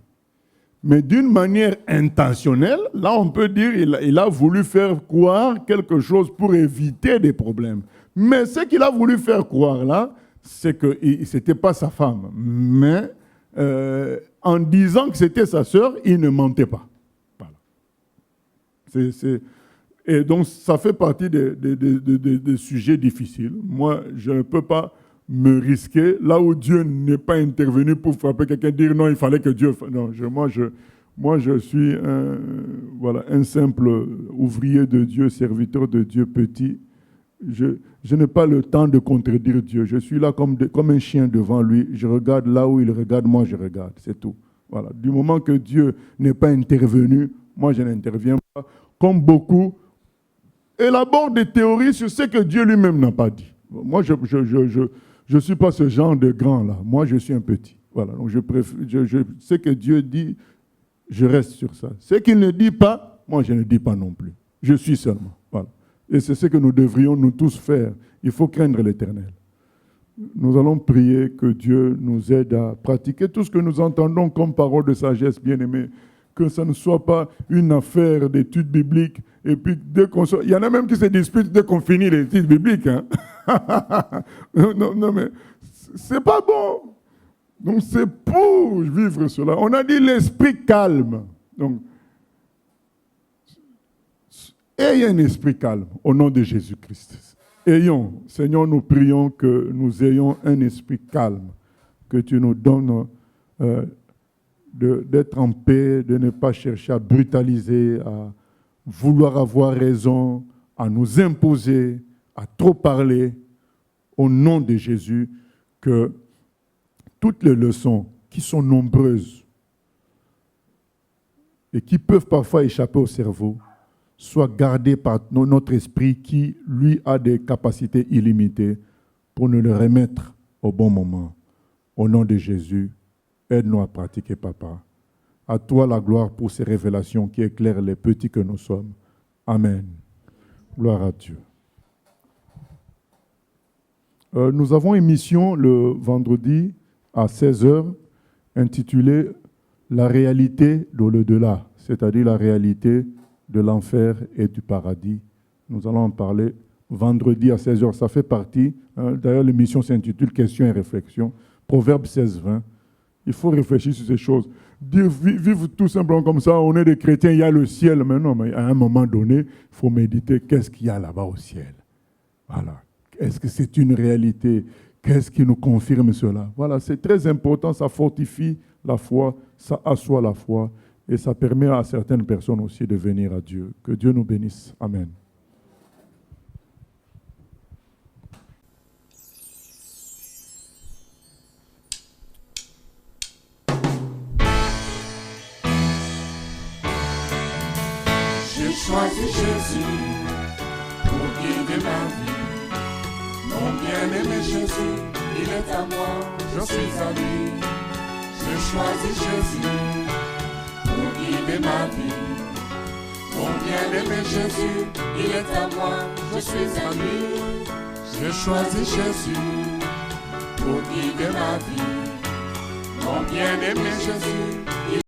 Mais d'une manière intentionnelle, là, on peut dire qu'il a voulu faire croire quelque chose pour éviter des problèmes. Mais ce qu'il a voulu faire croire là, c'est que ce n'était pas sa femme. Mais en disant que c'était sa sœur, il ne mentait pas. Voilà. Et donc, ça fait partie des sujets difficiles. Moi, je ne peux pas me risquer là où Dieu n'est pas intervenu pour frapper quelqu'un, dire non, il fallait que Dieu... Non, moi, je suis un simple ouvrier de Dieu, serviteur de Dieu petit. Je n'ai pas le temps de contredire Dieu. Je suis là comme un chien devant lui. Je regarde là où il regarde, moi je regarde. C'est tout. Voilà. Du moment que Dieu n'est pas intervenu, moi je n'interviens pas. Comme beaucoup élaborent des théories sur ce que Dieu lui-même n'a pas dit. Moi, je ne suis pas ce genre de grand-là. Moi, je suis un petit. Voilà. Donc, je sais que Dieu dit, je reste sur ça. Ce qu'il ne dit pas, moi, je ne dis pas non plus. Je suis seulement. Voilà. Et c'est ce que nous devrions nous tous faire. Il faut craindre l'Éternel. Nous allons prier que Dieu nous aide à pratiquer tout ce que nous entendons comme parole de sagesse, bien-aimés. Que ça ne soit pas une affaire d'études bibliques. Et puis, il y en a même qui se disputent dès qu'on finit les études bibliques. Hein? non, mais c'est pas bon. Donc, c'est pour vivre cela. On a dit l'esprit calme. Donc, ayez un esprit calme au nom de Jésus-Christ. Seigneur, nous prions que nous ayons un esprit calme, que tu nous donnes d'être en paix, de ne pas chercher à brutaliser, à vouloir avoir raison, à nous imposer, à trop parler. Au nom de Jésus, que toutes les leçons qui sont nombreuses et qui peuvent parfois échapper au cerveau, soit gardé par notre esprit qui, lui, a des capacités illimitées pour nous le remettre au bon moment. Au nom de Jésus, aide-nous à pratiquer, Papa. À toi la gloire pour ces révélations qui éclairent les petits que nous sommes. Amen. Gloire à Dieu. Nous avons une émission le vendredi à 16h intitulée « La réalité de l'au-delà », c'est-à-dire la réalité de l'enfer et du paradis. Nous allons en parler vendredi à 16h. Ça fait partie, d'ailleurs l'émission s'intitule « Questions et réflexions », Proverbe 16-20. Il faut réfléchir sur ces choses. Vivre tout simplement comme ça, on est des chrétiens, il y a le ciel. Mais non, mais à un moment donné, il faut méditer qu'est-ce qu'il y a là-bas au ciel. Voilà. Est-ce que c'est une réalité? Qu'est-ce qui nous confirme cela? Voilà, c'est très important, ça fortifie la foi, ça assoit la foi. Et ça permet à certaines personnes aussi de venir à Dieu. Que Dieu nous bénisse. Amen. J'ai choisi Jésus pour guider ma vie. Mon bien-aimé Jésus, il est à moi, je suis à lui. J'ai choisi Jésus pour guider ma vie. Mon bien-aimé Jésus, il est à moi, je suis à lui. J'ai choisi Jésus pour guider ma vie. Mon bien-aimé Jésus, il